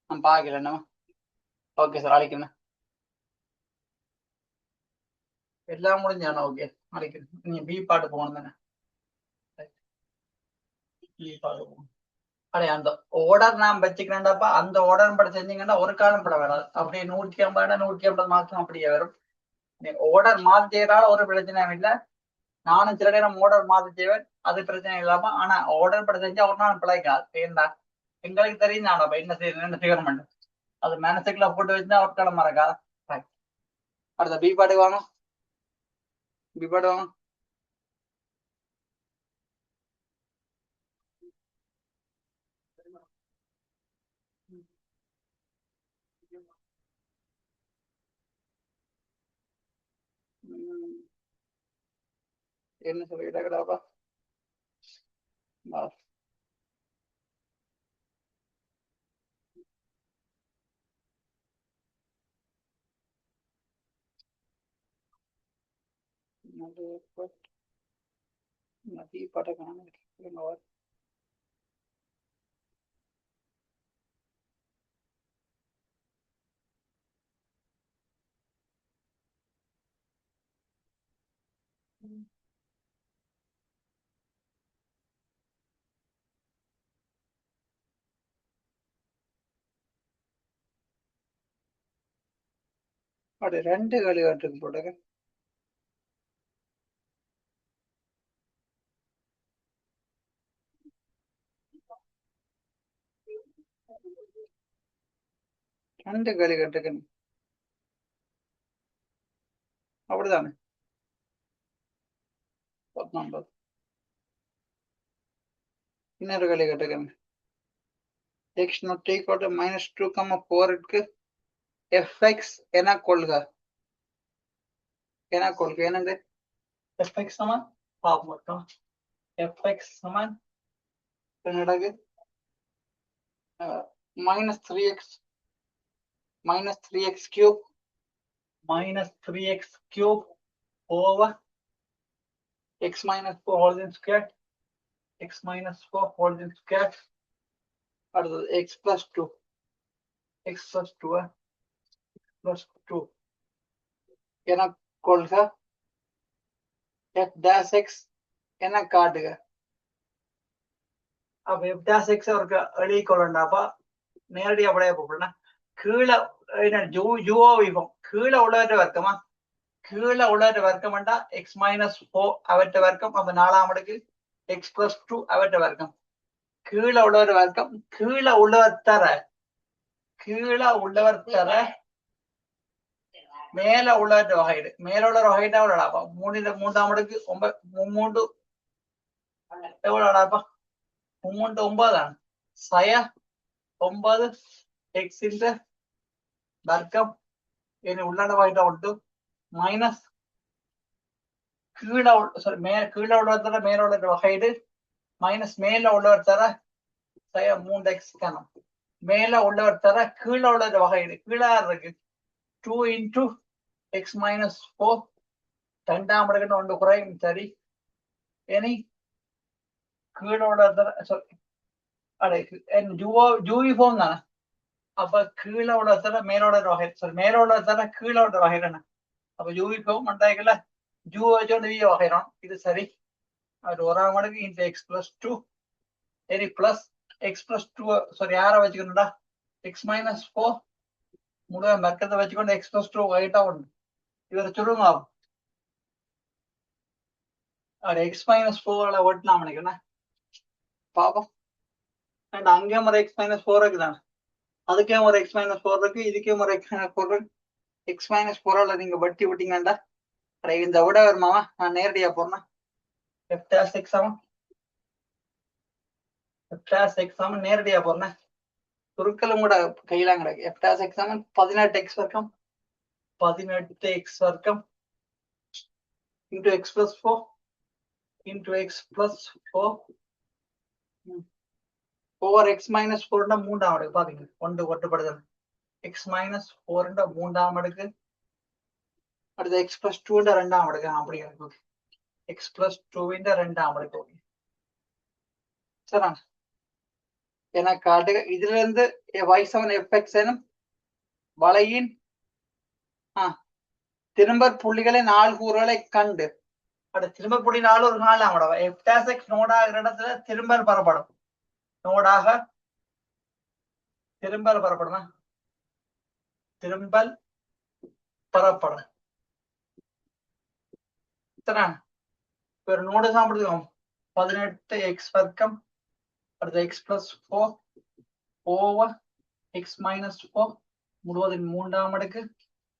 நான் பார்க்கல என்ன. ஓகே சார் ஆளிக்குண்ணா. எல்லாம் முடிஞ்சானா ஓகே நாளைக்கு நீங்க பி பாட்டு போகணும் தானே பி பாட்டு போகணும் அடே அந்த ஆர்டர் நான் வச்சுக்கிறேன்டாப்பா அந்த ஆர்டர் படம் செஞ்சீங்கன்னா ஒரு காலம் படம் வராது அப்படியே 150 மார்க்ஸ் அப்படியே வரும் ஆர்டர் மாத்தியதால ஒரு பிரச்சனையும் இல்லை நானும் சில நேரம் ஆர்டர் மாத்தி செய்வேன் அது பிரச்சனை இல்லாம ஆனா ஆர்டர் படம் செஞ்சா ஒரு நாள் பிழைக்காது ஏண்டா எங்களுக்கு தெரியும் நானப்ப என்ன செய்யணும் அது மேனசுக்குள்ள போட்டு வச்சுதான் ஒரு காலம் மறக்காது அடுத்த பி பாட்டு வாங்க பி பாட்டு வாங்க என்ன சொல்லிட்டாப்பா நதி படக்கான அது 2 களிகாட்டுக்கு போடுங்க ரெண்டு களிகட்டுக்கு அப்படிதானே 19 இன்னொரு களிகட்டுக்கு x not equal to -2, 4 க்கு fx என கொள்க என்னது fx சமன் பாப்போம் fx சமன் என்னடாது -3x cube over x minus 4 whole square அடுத்தது x plus 2 என கொள்க f dash x என காட்டுக அப்ப f dash x அவருக்கு எழுதி கொள்ளண்டாப்பா நேரடியா அப்படியே போனா கீழே யூஓவிபம் கீழே உள்ளவற்ற வர்க்கமா கீழே உள்ளவற்ற வர்க்கம்டா எக்ஸ் மைனஸ் 4 அவற்ற வர்க்கம் அப்ப 4ஆம் அடுக்கு எக்ஸ் பிளஸ் 2 அவற்ற வர்க்கம் கீழே உள்ளவர் வர்க்கம் கீழே உள்ளவர் தர மேல உள்ளவற்ற வகைடு மேல உள்ள வகைடா எவ்வளோடாப்பா 3ஆம் அடுக்கு 3 எவ்வளோடாப்பா 3 9 தான் சய 9 எக்ஸ் இந்த வர்க்கம் இனி உள்ளாட வகைடா உண்டு மைனஸ் கீழே உள்ளவர் தர மேல உள்ள வகைடு மைனஸ் மேல உள்ளவர் தர 3x கணம் மேல உள்ளவர் தர கீழே உள்ளது வகைடு கீழே இருக்கு 2 into x minus 4 2ஆம் அடுக்கு ஒன்று குறையும் சரி இனி கீழே உள்ளவர் தர யூனிஃபார்ம் தானே அப்ப கீழே உள்ள தர மேலோட வகை மேலோட தர கீழே உள்ள வகை தானே அப்ப யூனிஃபார்ம் மண்டாய்க்கல ஜூ வச்சோண்டு வகைறோம் இது சரி அது 1ஆம் அடுக்கு into x plus 2 சரி பிளஸ் எக்ஸ் பிளஸ் 2 சாரி யாரை வச்சுக்கணும்டா எக்ஸ் மைனஸ் 4 முழு மர்க்கத்தை வச்சுக்கொண்டு எக்ஸ் பிளஸ் 2 வைட்டா ஒன்று இவரை சொல்லுங்க எக்ஸ் மைனஸ் 4 ஓட்டலாம் நினைக்கிறேன் பாப்போம் அங்கேயும் ஒரு எக்ஸ் மைனஸ் 4 இருக்குதானே அதுக்கே ஒரு எக்ஸ் மைனஸ் 4 இருக்கு இதுக்கே ஒரு எக்ஸ் மைனஸ் 4 இருக்கு எக்ஸ் மைனஸ் 4 நீங்க வட்டி விட்டீங்கடா இந்த விட வருமாவா நான் நேரடியா போறேன் f dash x சமன் நேரடியா போறேன் சுருக்கலும் கூட கையில கிடக்கு f dash x சமன் 18x வர்க்கம் 18x வர்க்கம் into x plus 4 into x plus 4 over x minus 4 மூன்றாம் அடுக்கு பாத்தீங்க ஒன்று ஒட்டுப்படுதல் x minus 4 மூன்றாம் அடுக்கு அடுத்து x plus 2 2ஆம் அடுக்கு அப்படி இருக்கு x plus 2 2ஆம் அடுக்கு சரிண்ணா என காட்டுக இதுல இருந்து y7 fx எனும் வளையின் திரும்ப புள்ளிகளை 4 கூறுகளை கண்டு அடுத்த திரும்ப புள்ளி 4 ஒரு 4 ஆகும். எஃப் டாஸ் எக்ஸ் நோடாகிற இடத்துல திரும்பல் பெறப்படும். நோடாக திரும்பல் பெறப்படும். திரும்பல் பெறப்படும். ஒரு நோடு சாப்பிடுவோம் 18 எக்ஸ் வர்க்கம் அடுத்த X plus 4 over X minus 4 முழுவதின் 3ஆம் அடுக்கு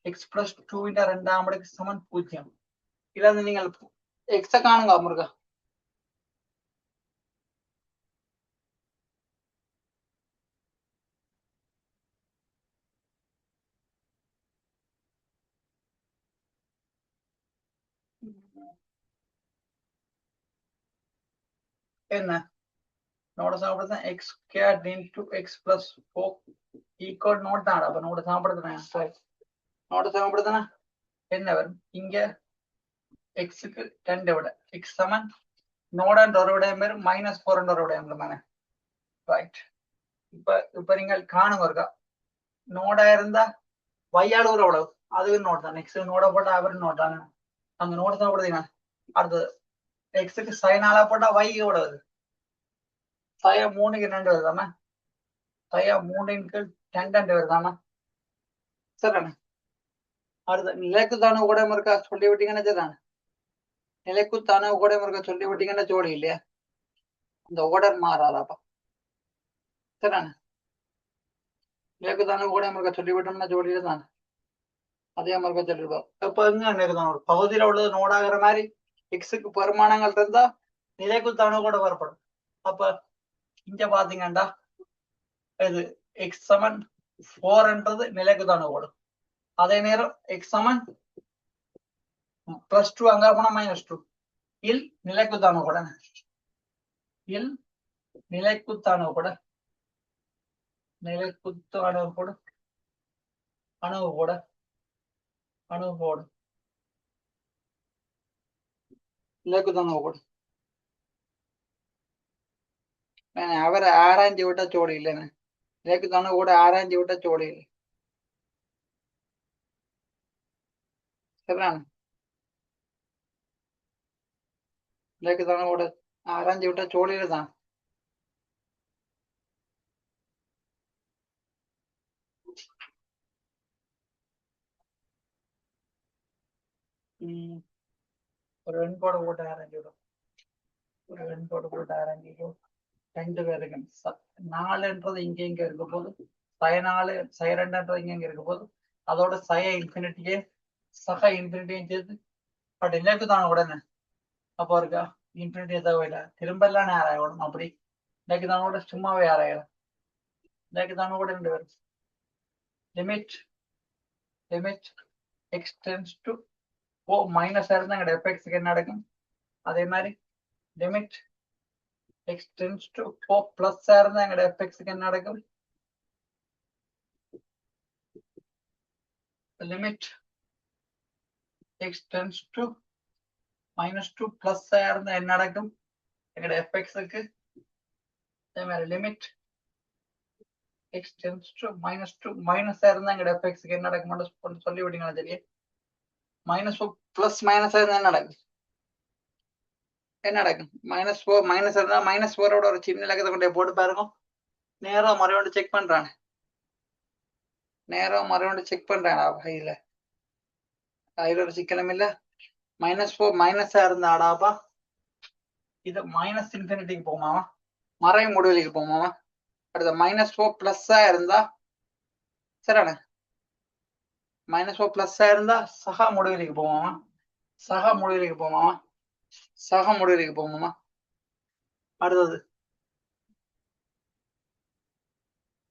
எக்ஸ் பிளஸ் 2 இன்டா 2ஆம் அடுக்கு சமன் 0. இதில் நீங்கள் எக்ஸ காணுங்க முருகா. என்ன நோட சாப்பிடுறது X squared into X plus 4 equal nought தான். அப்ப நோட சாப்பிடுறது நோட சாப்பிடுறதுன்னா என்ன வரும் இங்க எக்ஸுக்கு 2 விட எக்ஸ் சமன் நோடன்ற ஒரு விடயம் பேரும் -4 ஒரு விடயம் தானே. ரைட். இப்ப நீங்கள் காணுங்க இருக்கா நோடா இருந்தா வையாடு ஒரு எவ்வளவு அது நோட் தான். எக்ஸ் நோட போட்டா அவரு நோட் தானே. அந்த நோட சாப்பிடுறீங்க. அடுத்தது எக்ஸுக்கு சைனாலா போட்டா வை எவ்வளவு சய 3க்கு 2 வருதாமா. சய 3க்கு 2 வருதாமா. சரிண்ணே. அடுத்த நிலைக்குத்தான கூட இருக்கா சொல்லி விட்டீங்கன்னா சரிதானே. நிலைக்குத்தான கூட இருக்கா சொல்லி விட்டீங்கன்னா ஜோடி இல்லையா. அந்த ஓடர் மாறாதாப்பா. சரிண்ணே. நிலைக்குத்தான கூட இருக்கா சொல்லி விட்டோம்னா ஜோடியில தானே அதே மாதிரி சொல்லிருப்போம். இப்ப இங்க ஒரு பகுதியில உள்ளது நோடாகிற மாதிரி எக்ஸுக்கு பெருமானங்கள் இருந்தா நிலைக்குத்தான கூட வரப்படும். அப்ப இங்க பாத்தீங்கன்னா இது எக்ஸ் சமன் 4ன்றது நிலைக்குத்தான ஓடும். அதே நேரம் எக்ஸ் சமன் +2 அங்க போனா -2 இல் நிலைக்குத்தான கூட இல் நிலைக்குத்தான கூட நிலைக்குத்தான கூட அணுவு கூட அணுவு கூட நிலைக்குத்தான கூட அவரை ஆராய்ச்சி விட்டா ஜோடி இல்லைன்னு நிலைக்குத்தான கூட ஆராய்ச்சி விட்டா ஜோடி இல்லை. சரிதானே. நிலைக்குத்தான கூட ஆராய்ச்சி விட்டா ஜோடியில தான். ஒரு வெண்போட போட்டு ஆராய்ச்சி விடும். ஒரு வெண்போட போட்டு ஆராய்ச்சி விடும். 2 பேருக்கு 4ன்றது இங்க இருக்க போது சய 4 சய 2ன்றது இங்க இருக்க போது அதோட சய இன்ஃபினிட்டியே சக இன்ஃபினிட்டியும் சேர்த்து பட் நிலைக்குத்தான உடனே அப்போ இருக்கா இன்ஃபினிட்டி தேவையில்ல திரும்ப எல்லாம் ஆராயணும். அப்படி நிலைக்குத்தான கூட சும்மாவே ஆராயலாம். நிலைக்குத்தான கூட 2 பேரும் limit X tends to O minus இருந்தா எங்க எஃப்எக்ஸுக்கு என்ன நடக்கும். அதே மாதிரி limit X tends to O plus இருந்தா எங்க எஃப்எக்ஸுக்கு என்ன நடக்கும். Limit X tends to -2 plus இருந்தா என்ன நடக்கும் எங்க எஃப்எக்ஸுக்கு. அதே மாதிரி limit X tends to -2 minus இருந்தா எங்க எஃப்எக்ஸுக்கு என்ன நடக்கும் சொல்லி விட்டீங்கன்னா தெரியும். -4 பிளஸ் மைனஸ் இருந்தா என்ன நடக்கும் என்ன நடக்கும் -4 மைனஸ் இருந்தா -4ஓட ஒரு சின்ன இலக்கத்தை கொண்டு போட்டு பாருங்க. நேரம் மறுபடியும் செக் பண்றானே செக் பண்றான் கையில ஒரு சிக்கனம் இல்ல. -4 மைனஸா இருந்தாடாப்பா இது மைனஸ் இன்ஃபினிட்டிக்கு போமாவா மறை முடிவுக்கு போமாவா. அடுத்த -4 பிளஸ்ஸா இருந்தா சரிண்ணே. -4 பிளஸ்ஸா இருந்தா சக முடிவுக்கு போமாவா சக முடிவுக்கு போமாவா. அடுத்தது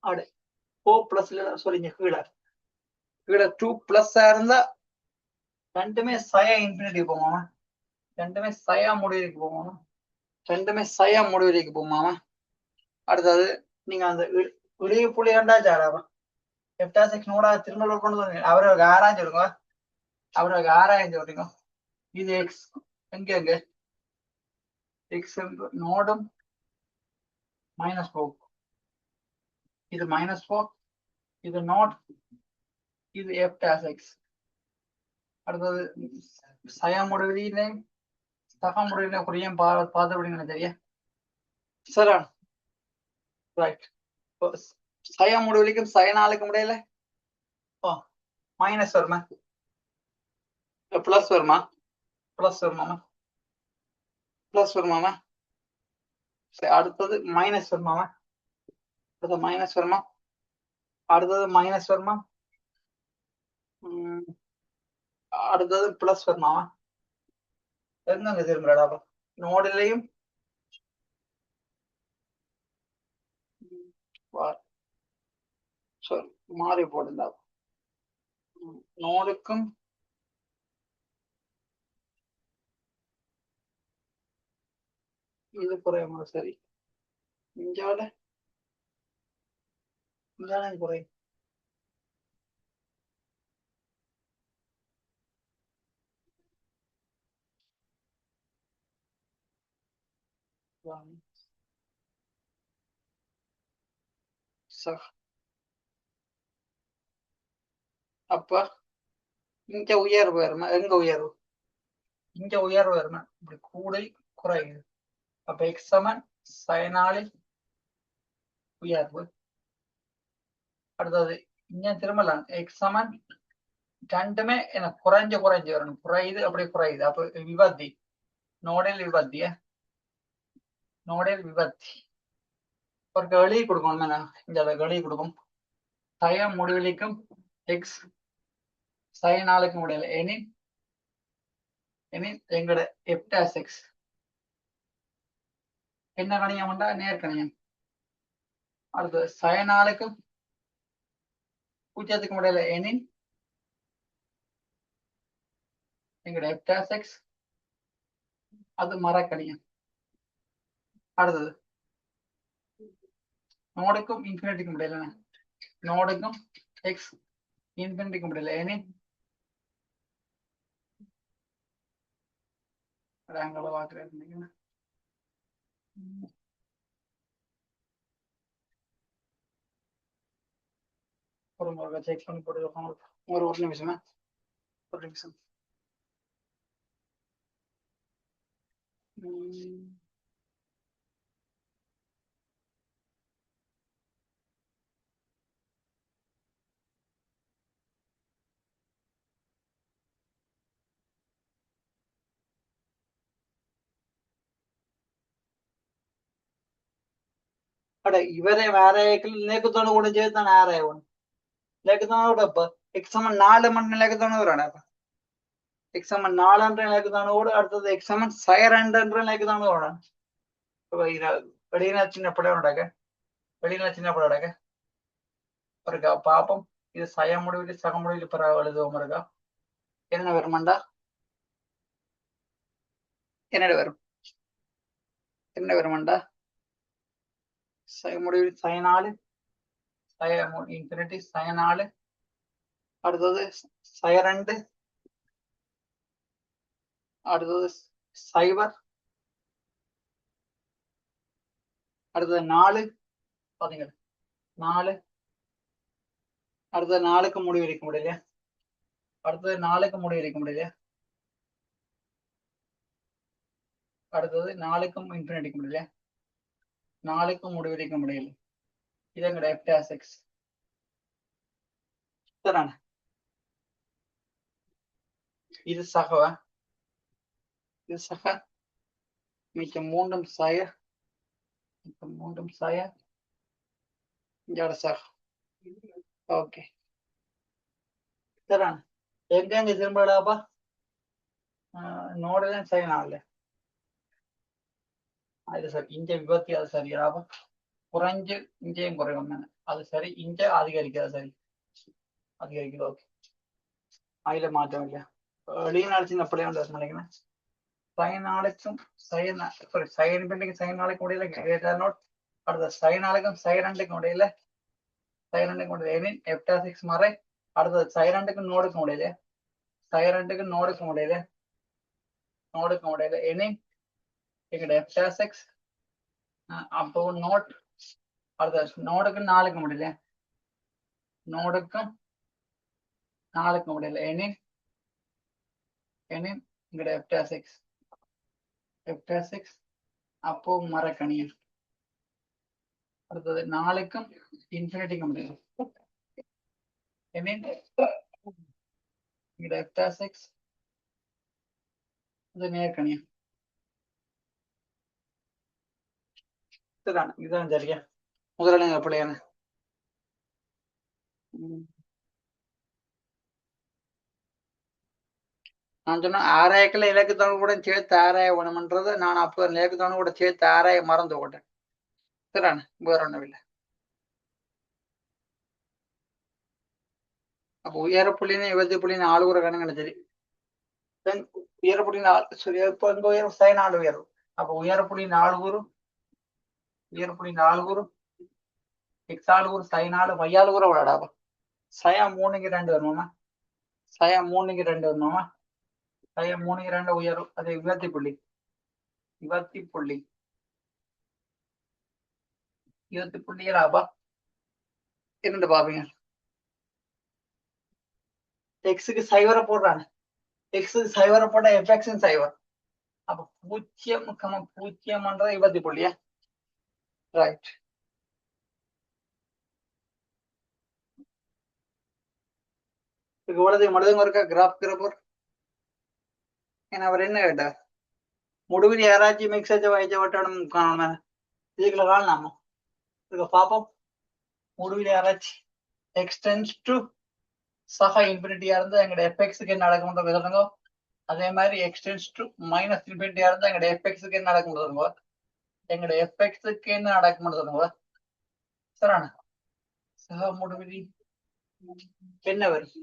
அடு 4 பிளஸ்ல சொல்லிங்க கீழே 2 பிளஸ்ஸா இருந்தா ரெண்டுமே சய இன்ஃபினிட்டி போமாவா. ரெண்டுமே சய முடிவுக்கு போமாவா. அடுத்தது நீங்க அந்த விடிவு புள்ளி கண்டா சாராவா எஃப்டாசிக்ஸ் நோடா திரும்ப கொண்டு வந்து அவருக்கு ஆராய்ச்சி விடுங்க. அவருக்கு ஆராய்ச்சி விடுங்க. இது எக்ஸ் எங்க எக்ஸ் நோடும் -4 இது -4 இது நோட் இது எஃப்டாசிக்ஸ். அடுத்தது சய முடிவிலையும் சக முடிவிலையும் குறியும் பார்த்து விடுங்க சரியா சரா ரைட் சய முடிவிலைக்கும் சயனாலுக்கும் முடியல மைனஸ் வருமா பிளஸ் வருமா பிளஸ் வருமாமா பிளஸ் வருமாமா சரி அடுத்தது மைனஸ் வருமாமா அடுத்தது மைனஸ் வருமா அடுத்தது மைனஸ் வருமா அடுத்தது பிளஸ் வருமாமா எங்க திரும்புறாடாப்பா நோடுலையும் மாறி போடுந்தா நோடுக்கும் இது குறையுமா சரி இஞ்சால குறையும் அப்ப இங்க உயர்வு வருமா எங்க உயர்வு இங்க உயர்வு வருமா இப்படி கூடல் குறையுது அப்ப எக்ஸ் சமன் சயனாலில் உயர்வு அடுத்தது இங்க திரும்பலாம் எக்ஸ் சமன் ரெண்டுமே எனக்கு குறைஞ்சு வரணும் குறையுது அப்படி குறையுது அப்ப விபத்தி நோடல் விபத்திய நோடல் விபத்தி ஒரு வெளியே கொடுக்கணும் இந்த வெளியே கொடுக்கும் சய முடிவெளிக்கும் எக்ஸ் சயனாலுக்கு முடியல எனின் எங்களோட எப்டாஸ் எக்ஸ் என்ன கணியம் உண்டா நேர்கணியம் அடுத்து சயனாலுக்கும் பூஜ்ஜியத்துக்கு முடியல எனின் எங்களோட எப்டாஸ் எக்ஸ் அது மரக்கணியம் அடுத்தது நோடுக்கும் இன்ஃபினிட்டிக்கு முடியல நோடுக்கும் எக்ஸ் இன்ஃபினிட்டிக்கு முடியல எனின் அங்களை பார்க்குறேன் ஒரு முறை செக் பண்ணி போட்டு ஒரு நிமிஷமா ஒரு நிமிஷம் అడే ఇవరే వేరే లేకుతాను కూడా చేస్తాను ఆరే లేకుతాను కూడా ఎక్సమన్ 4 மணி లేకుతాను வரானே எக்ஸாமன் 4 லேக்குதானு கூட அடுத்தது எக்ஸாமன் சய 2 லேக்குதானு வரான் வெளியில சின்ன படம் உண்டாக்க வெளியில சின்ன படம் உண்டாக்க இருக்கா பாப்பம் இது சய முடிவில் சக முடிவில் பிற எழுதுவோம் இருக்கா என்ன வருமாண்டா என்னட வரும் என்ன வருமாண்டா சய முடிவில் சய 4 சய இன்ஃபினிட்டி சய 4 அடுத்தது சய 2 அடுத்தது சைபர் அடுத்தது 4 பாத்தீங்க 4 அடுத்தது 4க்கு முடிவெடுக்க முடியல அடுத்தது 4க்கு முடிவெடுக்க முடியல அடுத்தது 4க்கும் இன்ஃபினிட்டிக்கு முடியல 4க்கும் முடிவெடுக்க முடியல இது எங்கட எஃப்டாஸ் எக்ஸ் சரிண்ணா இது சகவா இது சக மிச்சம் மூன்றும் சய மூன்றும் சய இங்கோட சக ஓகே சரிண்ணா எங்க திரும்பலாப்பா நோடெல்லாம் செய்யலாம்ல அது சரி இங்க விபத்தி அது சரியாப்பா குறைஞ்சு இங்கேயும் குறையும் அது சரி இங்க அதிகரிக்காது சரி அதிகரிக்குது ஓகே அதுல மாற்றம் இல்லையா வெளிநாடு அப்படியே நினைக்கிறேன் சயனாலுக்கும் சாரி சயன் சயனாலுக்கும் முடியல கிரேட்டர் நோட் அடுத்த சயனாலுக்கும் சைரண்டுக்கும் முடியல சைரண்டுக்கும் முடியல எஃப்டாஸ் எக்ஸ் மாற அடுத்தது சைரண்டுக்கும் நோடுக்கும் முடியல சைரண்டுக்கும் நோடுக்கும் முடியல நோடுக்கும் முடியல இனி எங்கட எஃப்டாஸ் எக்ஸ் அப்போ நோட் அடுத்த நோடுக்கும் 4க்கு முடியல நோடுக்கும் 4க்கு முடியல இனி இனி இங்கட f dash x அப்போ மரக்கணிய அடுத்தது 4க்கும் இன்ஃபினிட்டிக்கும் முடியும் இனி இங்கட f dash x இது நேர்கணிய இதுதான் சரியா முதல்ல பிள்ளையான நான் சொன்ன ஆராய்க்கல இலக்குத்தவணை கூட சேர்த்து ஆராய வேணும்ன்றது நான் அப்போ இலக்குத்தவணை கூட சேர்த்து ஆராய மறந்து விட்டேன் சரிண்ணா வேற ஒன்றும் இல்லை அப்போ உயரப்புள்ளின்னு 24 ஆளுகுற கணக்கு சரி உயரப்புள்ளி 4 சரி இப்போ இங்க உயரம் சைனாடு உயரும் அப்போ உயரப்புள்ளி 4 கூறும் எக்ஸ் ஆளுகுறு சைனாடு மையாளுகுற விளையாடாப்பா சயா 3க்கு 2 வருமாமா சயா 3க்கு 2 வருமாமா சயா 3க்கு 2 உயரும் அது 20 புள்ளி 20 புள்ளிகளாப்பா இரண்டு பாப்பீங்க எக்ஸுக்கு சைவரை போடுறாங்க எக்ஸுக்கு சைவரை போட்டா எஃப்எக்ஸும் சைவர் அப்ப 0,0 20 புள்ளியா ரைட் இவ்வளவு மடுதங்க இருக்கா கிராஃப் கிரப்பர் ஏன்னா அவர் என்ன கேட்டார் முடிவில் யாராச்சும் மிக்சர் வாய்ச்ச வட்டணும் காணணும் இதுக்குள்ள காணலாமா இதுக்கு பாப்போம் முடிவில் யாராச்சும் எக்ஸ்டென்ஸ் டு சக இன்ஃபினிட்டியா இருந்தா எங்களோட எஃப்எக்ஸுக்கு என்ன நடக்கும்ன்றது சொல்லுங்க அதே மாதிரி எக்ஸ்டென்ஸ் டு மைனஸ் இன்ஃபினிட்டியா இருந்தா எங்களோட எஃப்எக்ஸுக்கு என்ன நடக்கும் சொல்லுங்க எங்களோட எஃப்எக்ஸுக்கு என்ன நடக்கும் சொல்லுங்க சரிண்ணா சக முடிவில் என்ன வரும்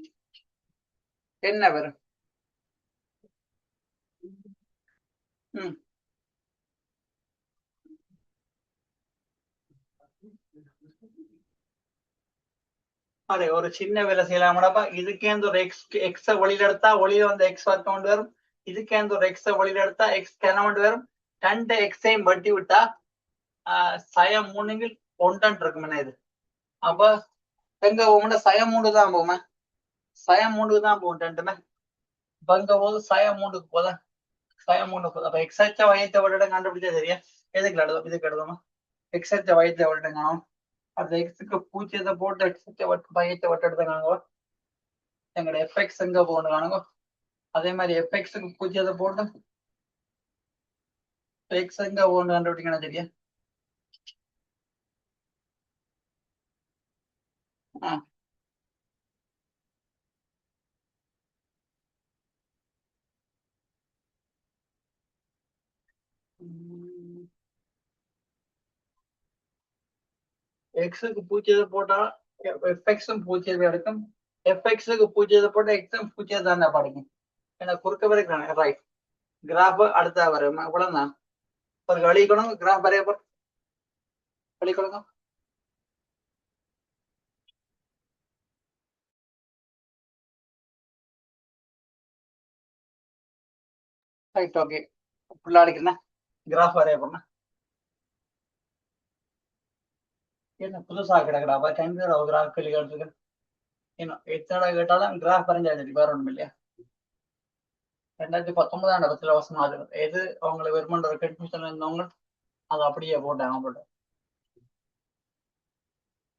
அதே ஒரு சின்ன வேலை செய்யலாமடாப்பா இதுக்கேந்து ஒரு எக்ஸ ஒளியில எடுத்தா ஒளியில வந்து எக்ஸ் வர்க்கம் வரும் இதுக்கேந்து ஒரு எக்ஸ ஒளியில எடுத்தா எக்ஸ் கனவுண்டு வரும் 2 எக்ஸையும் வட்டி விட்டா சயம் 3ல் 1 இருக்குமே இது அப்ப எங்க உங்களோட சயம் 3 தான் போகுமே சயம் 3 தான் போகும் 2மே பங்க போது சயம் 3க்கு போதா சயம் 3 போதும் அப்ப எக்ஸாச்ச வயத்தை விட கண்டுபிடிச்சா சரியா எதுக்கு எழுதும் இதுக்கு எழுதுமா எக்ஸாச்ச வயத்தை விட காணும் அது எக்ஸுக்கு 0 போட்டு எக்ஸுக்கு வயத்தை விட்டு எடுத்தாங்க எங்களோட எஃப்எக்ஸ் எங்க போகணும் காணுங்க அதே மாதிரி எஃப்எக்ஸுக்கு 0 போட்டு எக்ஸ் எங்க போகணும் கண்டுபிடிக்கணும் சரியா எக்ஸுக்கு 0 போட்டா எஃப்எக்ஸும் 0 எடுக்கும் எஃப்எக்ஸுக்கு 0 போட்டா எக்ஸும் 0 தானே படிக்கும் ஏன்னா குறுக்க வரைக்கும் ரைட் கிராஃப் அடுத்தா வரும் இவ்வளவுதான் ஒரு வழிக்கணும் கிராஃப் வரைய வழிக்கொடுங்க ரைட் ஓகே ஃபுல்லா அடிக்கிறேன் கிராஃப் வரைய போறேன் என்ன புதுசா கிடக்குறாப்பா டைம் கிராஃப் கேள்வி கேட்டுருக்கேன் இன்னும் எத்தனை கேட்டாலும் கிராஃப் வரைஞ்சாச்சு வேற ஒண்ணும் இல்லையா 2019 சிலபஸ் மாதிரி எது அவங்களை விரும்புன்ற கன்ஃபியூஷன் இருந்தவங்க அதை அப்படியே போட்டாங்க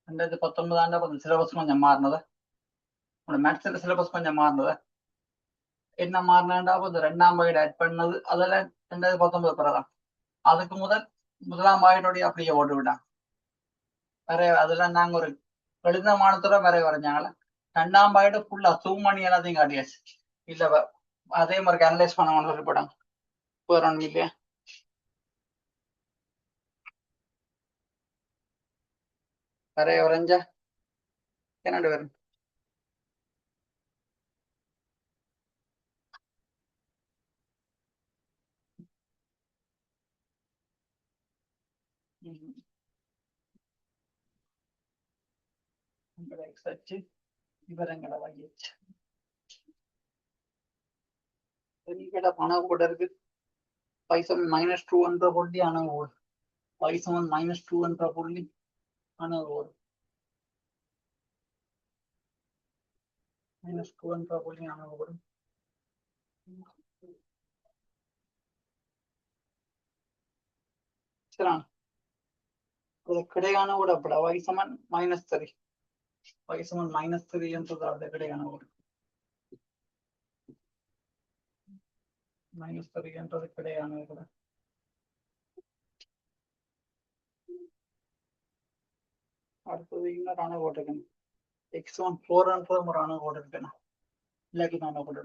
2019 சிலபஸ் கொஞ்சம் மாறினது மேத்ஸ் சிலபஸ் கொஞ்சம் மாறினது என்ன மாறினா அது 2ஆம் வயது ஆட் பண்ணது அதெல்லாம் 2019 பிறதான் அதுக்கு முதலாம் வயதோடைய அப்படியே ஓட்டு விட்டாங்க வேற அதெல்லாம் நாங்க ஒரு கடிதமானத்தோட வேற வரைஞ்சாங்களே 2ஆம் வயது ஃபுல்லா ஜூம் பண்ணி எல்லாத்தையும் காட்டியாச்சு இல்ல அதே மாதிரி அனலைஸ் பண்ண சொல்லி போட்டாங்க வேற ஒன்றும் இல்லையா வேற வரைஞ்சா என்னண்டு வரும் எக்ஸாச்சு விவரங்களை வாங்கியாச்சு பணம் கூட இருக்கு பைசம் -2 என்ற புள்ளி அணுகுவோம் பைசம் -2 என்ற புள்ளி அணுகுவோம் -2 என்ற புள்ளி அணுகுவோம் சரியான அது கிடையான கூட அப்பட y சமன் -3 y சமன் -3 என்றது அது கிடையான கூட -3 என்றது கிடையான கூட அடுத்தது இன்னொரு அணு போட்டிருக்கேன் x1 4 என்ற ஒரு அணு போட்டிருக்கேன் இலக்கு தானே கூட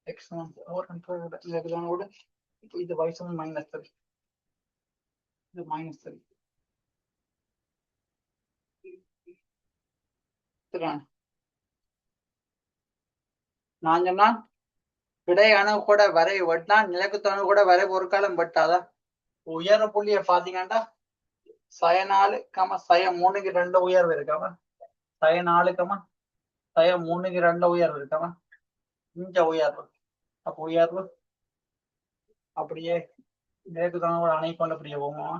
x1 4 என்ற இலக்கு தானே கூட இது y சமன் -3 இது -3 சரியான நான் சொன்னா கிடை அணு கூட வரை வெட்டினா நிலக்கு அணு கூட வரை ஒரு காலம் வெட்டாதான் உயர புள்ளிய பாத்தீங்கன்னா -4, -3க்கு 2 உயர்வு இருக்காம -4, -3க்கு 2 உயர்வு இருக்காம இங்க உயர்வு அப்ப உயர்வு அப்படியே நிலக்கு தானே கூட அணை கொண்டு அப்படியே போவோமா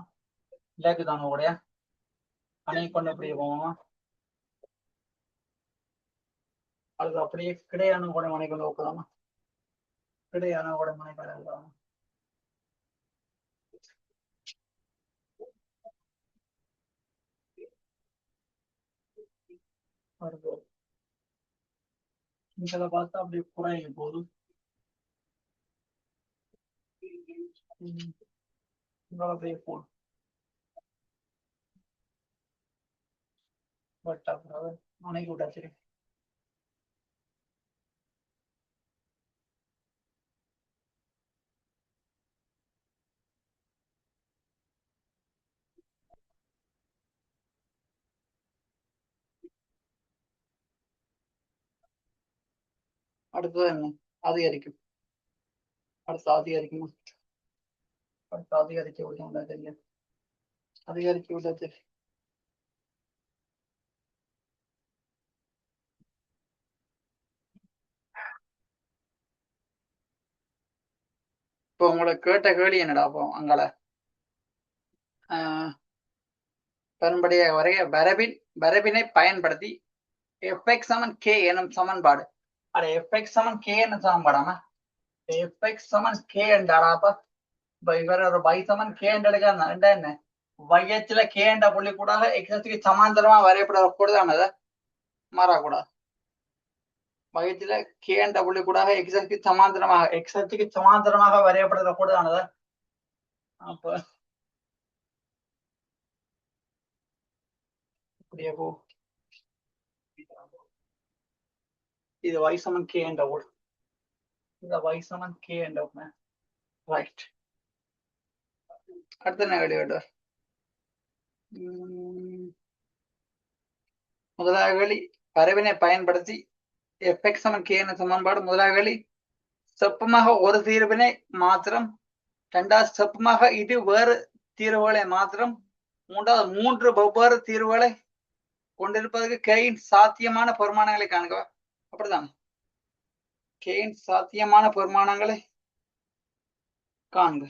நிலக்கு தானே கூட அணை கொண்டு அப்படியே போவோமா அது அப்படியே கிடையான கூட மனை கொண்டு வைக்கலாமா கிடையான கூட மனை கொண்டு வைக்கலாமா இதை பார்த்தா அப்படியே குறைய போகுது அப்படியே போகும் பட் அப்புறம் மனை கூட சரி அடுத்தது என்ன அதிகரிக்கும் அடுத்து அதிகரிக்குமா அடுத்து அதிகரிக்க விட்டா தெரியும் அதிகரிக்க விட்டா தெரியும் இப்போ உங்களை கேட்ட கேள்வி என்னடா அப்போ அங்கால பெரும்படிய வரைய வரவினை பயன்படுத்தி fx சமன் k எனும் சமன்பாடு அட fx சமன் k என்னும் சமன்பாடாமா fx சமன் k என்றாடாப்ப இப்ப இவர் ஒரு y சமன் k என்று எடுக்க என்ன yhல k என்ற புள்ளி கூட x சமாந்தரமா வரையப்படக்கூடாது மாறக்கூடாது வயத்துல k என்ற புள்ளி கூட x சமாந்தரமாக வரையப்படக்கூடாது அப்ப அப்படியே போ இது y சமன் k என்ற ஊர் இந்த y சமன் k என்ற ரைட் அடுத்த என்ன வெளியிடுவார் முதலாளி வரவினை பயன்படுத்தி fx சமன் k என்ற சமன்பாடு முதலாளி செப்பமாக ஒரு தீர்வினை மாத்திரம் இரண்டாவது செப்பமாக இது வேறு தீர்வுகளை மாத்திரம் மூன்றாவது 3 வெவ்வேறு தீர்வுகளை கொண்டிருப்பதற்கு கேயின் சாத்தியமான பெருமானங்களை காண்க அப்படிதான் கேயின் சாத்தியமான பெருமானங்களை காண்க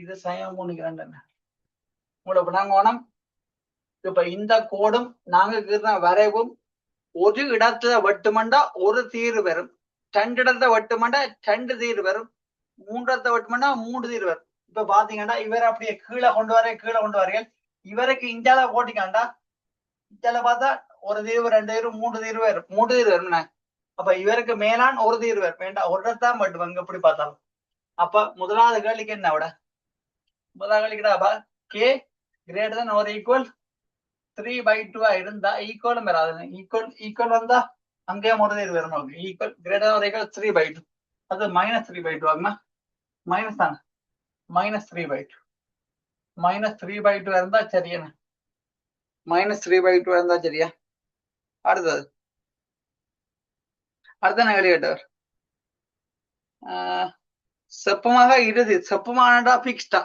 இது சயம் 3 உங்களுக்கு நாங்க இப்ப இந்த கோடும் நாங்க வரைவும் ஒரு இடத்துல வெட்டுமண்டா ஒரு தீர்வு வரும் 2 இடத்துல வெட்டுமண்டா 2 தீர்வு வரும் 3 இடத்துல வெட்டுமண்டா 3 தீர்வு வரும் இப்ப பாத்தீங்கன்னா இவர் அப்படியே கீழே கொண்டு வரீங்க இவருக்கு இஞ்சால போட்டிக்காண்டா இஞ்சால பார்த்தா ஒரு தீர்வு 2 தீர்வு 3 தீர்வு வரும் 3 தீர்வு வரும்னா அப்ப இவருக்கு மேலான் ஒரு தீர்வு வரும் வேண்டாம் ஒரு இடத்தான் வெட்டுவாங்க எப்படி பார்த்தாலும் அப்ப முதலாவது கேள்விக்கு என்ன விட முதலாவது கேள்விக்கிட்டாப்பா k greater than or equal 3/2 இருந்தா ஈக்குவலும் வராது ஈக்குவல் வந்தா அங்கேயும் ஒரு தீர்வு வரும் ஈக்குவல் கிரேட்டர் ஆர் ஈக்குவல் 3/2 அது -3/2 ஆகுமா மைனஸ் தானே -3/2 -3/2 இருந்தா சரியா -3/2 இருந்தா சரியா அடுத்தது அடுத்த என்ன கேட்டவர் செப்பமாக செப்பமானடா பிக்ஸ்டா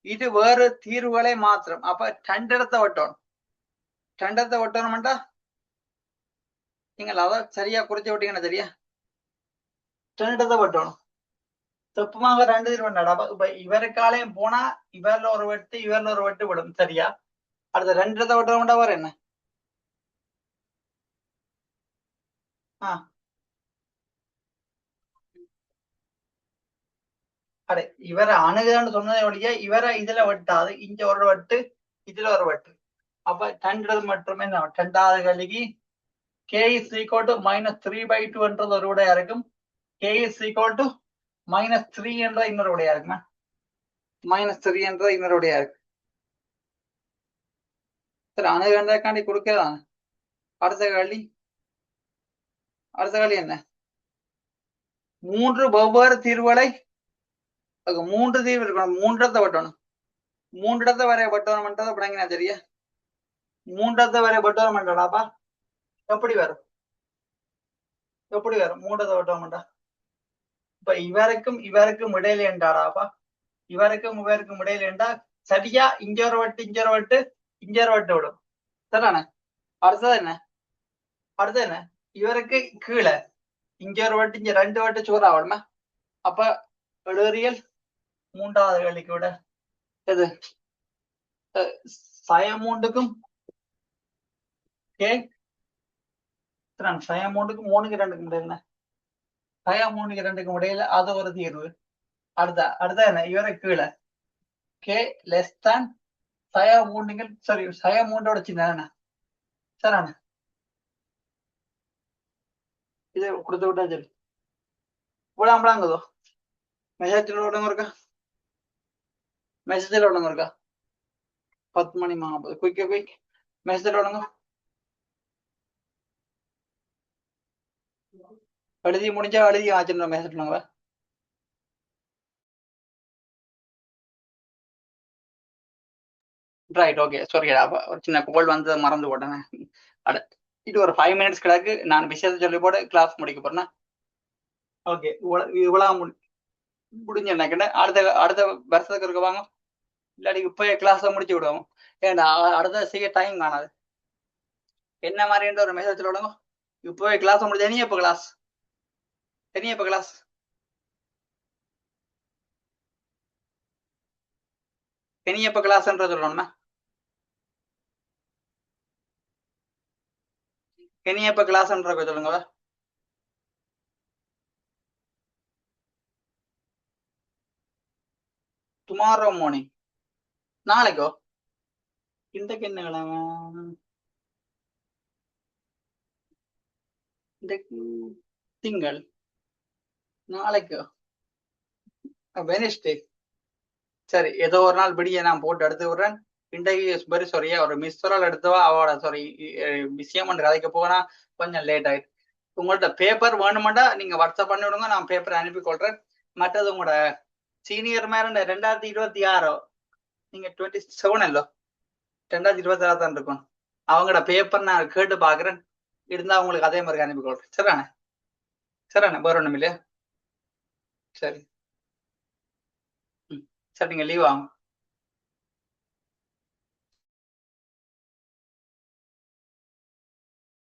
இது வேறு தீர்வுகளை மாத்திரம் அப்ப 2 இடத்தை வெட்டணும்டா நீங்கள் அதான் சரியா குறிச்சு விட்டீங்கன்னா சரியா 2 இடத்தை வெட்டணும் சொப்பமாக 2 தீர்வு வேண்டாடா. இப்ப இவருக்காலையும் போனா இவர்ல ஒரு வெட்டு இவர்ல ஒரு வெட்டு விடும், சரியா? அடுத்த 2 வெட்ட வேண்டா வர என்ன? அடே இவரை அணுகுதான்னு சொன்னதை ஒழிய இவரை இதுல வெட்டாது, இங்க ஒரு வெட்டு இதுல ஒரு வெட்டு. அப்ப 2 மட்டுமே 2வது கேள்விக்கு k is equal to -3/2 என்றது ஒரு விடையா இருக்கும். k is equal to -3 என்ற இன்னொரு விடையா இருக்குமா? -3 என்ற இன்னொரு விடையா இருக்கு. சரி, அணுகண்டாக்காண்டி கொடுக்கதான். அடுத்த கேள்வி என்ன? 3 வெவ்வேறு தீர்வுகளை 3 தீர்வு இருக்கணும். 3 இடத்தை வெட்டணும். 3 இடத்தை வரைய வெட்டணும்ன்றதை பிடிங்கினா சரியா? 3 இடத்தை வரைய வெட்டணும் பண்றாப்பா. எப்படி வரும்? 3 இடத்தை வெட்டணும்டா. இப்ப இவருக்கும் இடையில என்றாடாப்பா. இவருக்கும் இடையில என்றா சரியா இங்க ஒரு வெட்டு இங்க ஒரு வெட்டு விடும், சரிதானே? அடுத்தது என்ன? இவருக்கு கீழே இங்க ஒரு வெட்டு இங்க 2 வெட்டு சோறு ஆகணுமா? அப்ப எழுறியல் 3வது கேள்விக்கு விட எது சயமூண்டுக்கும் சயமூண்டுக்கும் 3க்கு 2க்கும் இடையில சயமூண்டுக்கு 2க்கும் இடையில அது ஒரு தீர்வு. அடுத்த என்ன? இவரை கீழே k லெஸ் தான் சயமூண்டுங்கள், சரி சயமூண்டோட சின்ன சரிண்ணே. இது கொடுத்து விட்டா சரி. விடாமடாங்குதோ மெசேஜில் ஒழுங்கு இருக்கா? 10 மணி 40 குயிக் மெசேஜில் ஒழுங்கு எழுதி முடிஞ்சா எழுதி ஆச்சுன்னு மெசேஜ் ரைட். ஓகே, சாரிடா, ஒரு சின்ன கோல் வந்து மறந்து போட்டேன். இது ஒரு 5 மினிட்ஸ் கிடக்கு. நான் விஷயத்தை சொல்லி போட கிளாஸ் முடிக்க போறேன்னா. ஓகே, இவ்வளவு முடிஞ்ச நினைக்கிறேன். அடுத்த வருஷத்துக்கு இருக்க வாங்க, இல்லாட்டி இப்போ கிளாஸை முடிச்சு விடுவோம். ஏன்னா அடுத்த செய்ய டைம் காணாது. என்ன மாதிரின்ற ஒரு மெசேஜ் விடுங்க. இப்போ கிளாஸ் முடிஞ்ச நீ எப்போ கிளாஸ் கிளாஸ்ன்ற சொல்லணும்னா இனி எப்ப கிளாஸ்ன்ற சொல்லுங்க. Tomorrow morning. நாளைக்கோ? இன்றைக்கு என்ன கிழமை? இன்றைக்கு திங்கள். நாளைக்கோ? வெனிஸ்டே. சரி, ஏதோ ஒரு நாள் பிடிய நான் போட்டு எடுத்து விடுறேன். இன்றைக்கு வெரி சாரியா, ஒரு மிஸ்வரால் எடுத்தவா அவட சாரி விஷயம் கதைக்க போனா கொஞ்சம் லேட் ஆயிடுச்சு. உங்கள்ட்ட பேப்பர் வேணுமெண்டா நீங்க வாட்ஸ்அப் பண்ணி விடுங்க, நான் பேப்பர் அனுப்பி கொள்றேன். மற்றது உங்களோட சீனியர் மேல 2026 நீங்க 27 இல்லோ 2026 தான் இருக்கும். அவங்களோட பேப்பர் நான் கேட்டு பாக்குறேன். இருந்தா உங்களுக்கு அதே மாதிரி அனுப்பி கொள்றேன். சரிண்ணே வேற ஒண்ணும் இல்லையா? சரி. சரி, நீங்க லீவ் ஆகும்.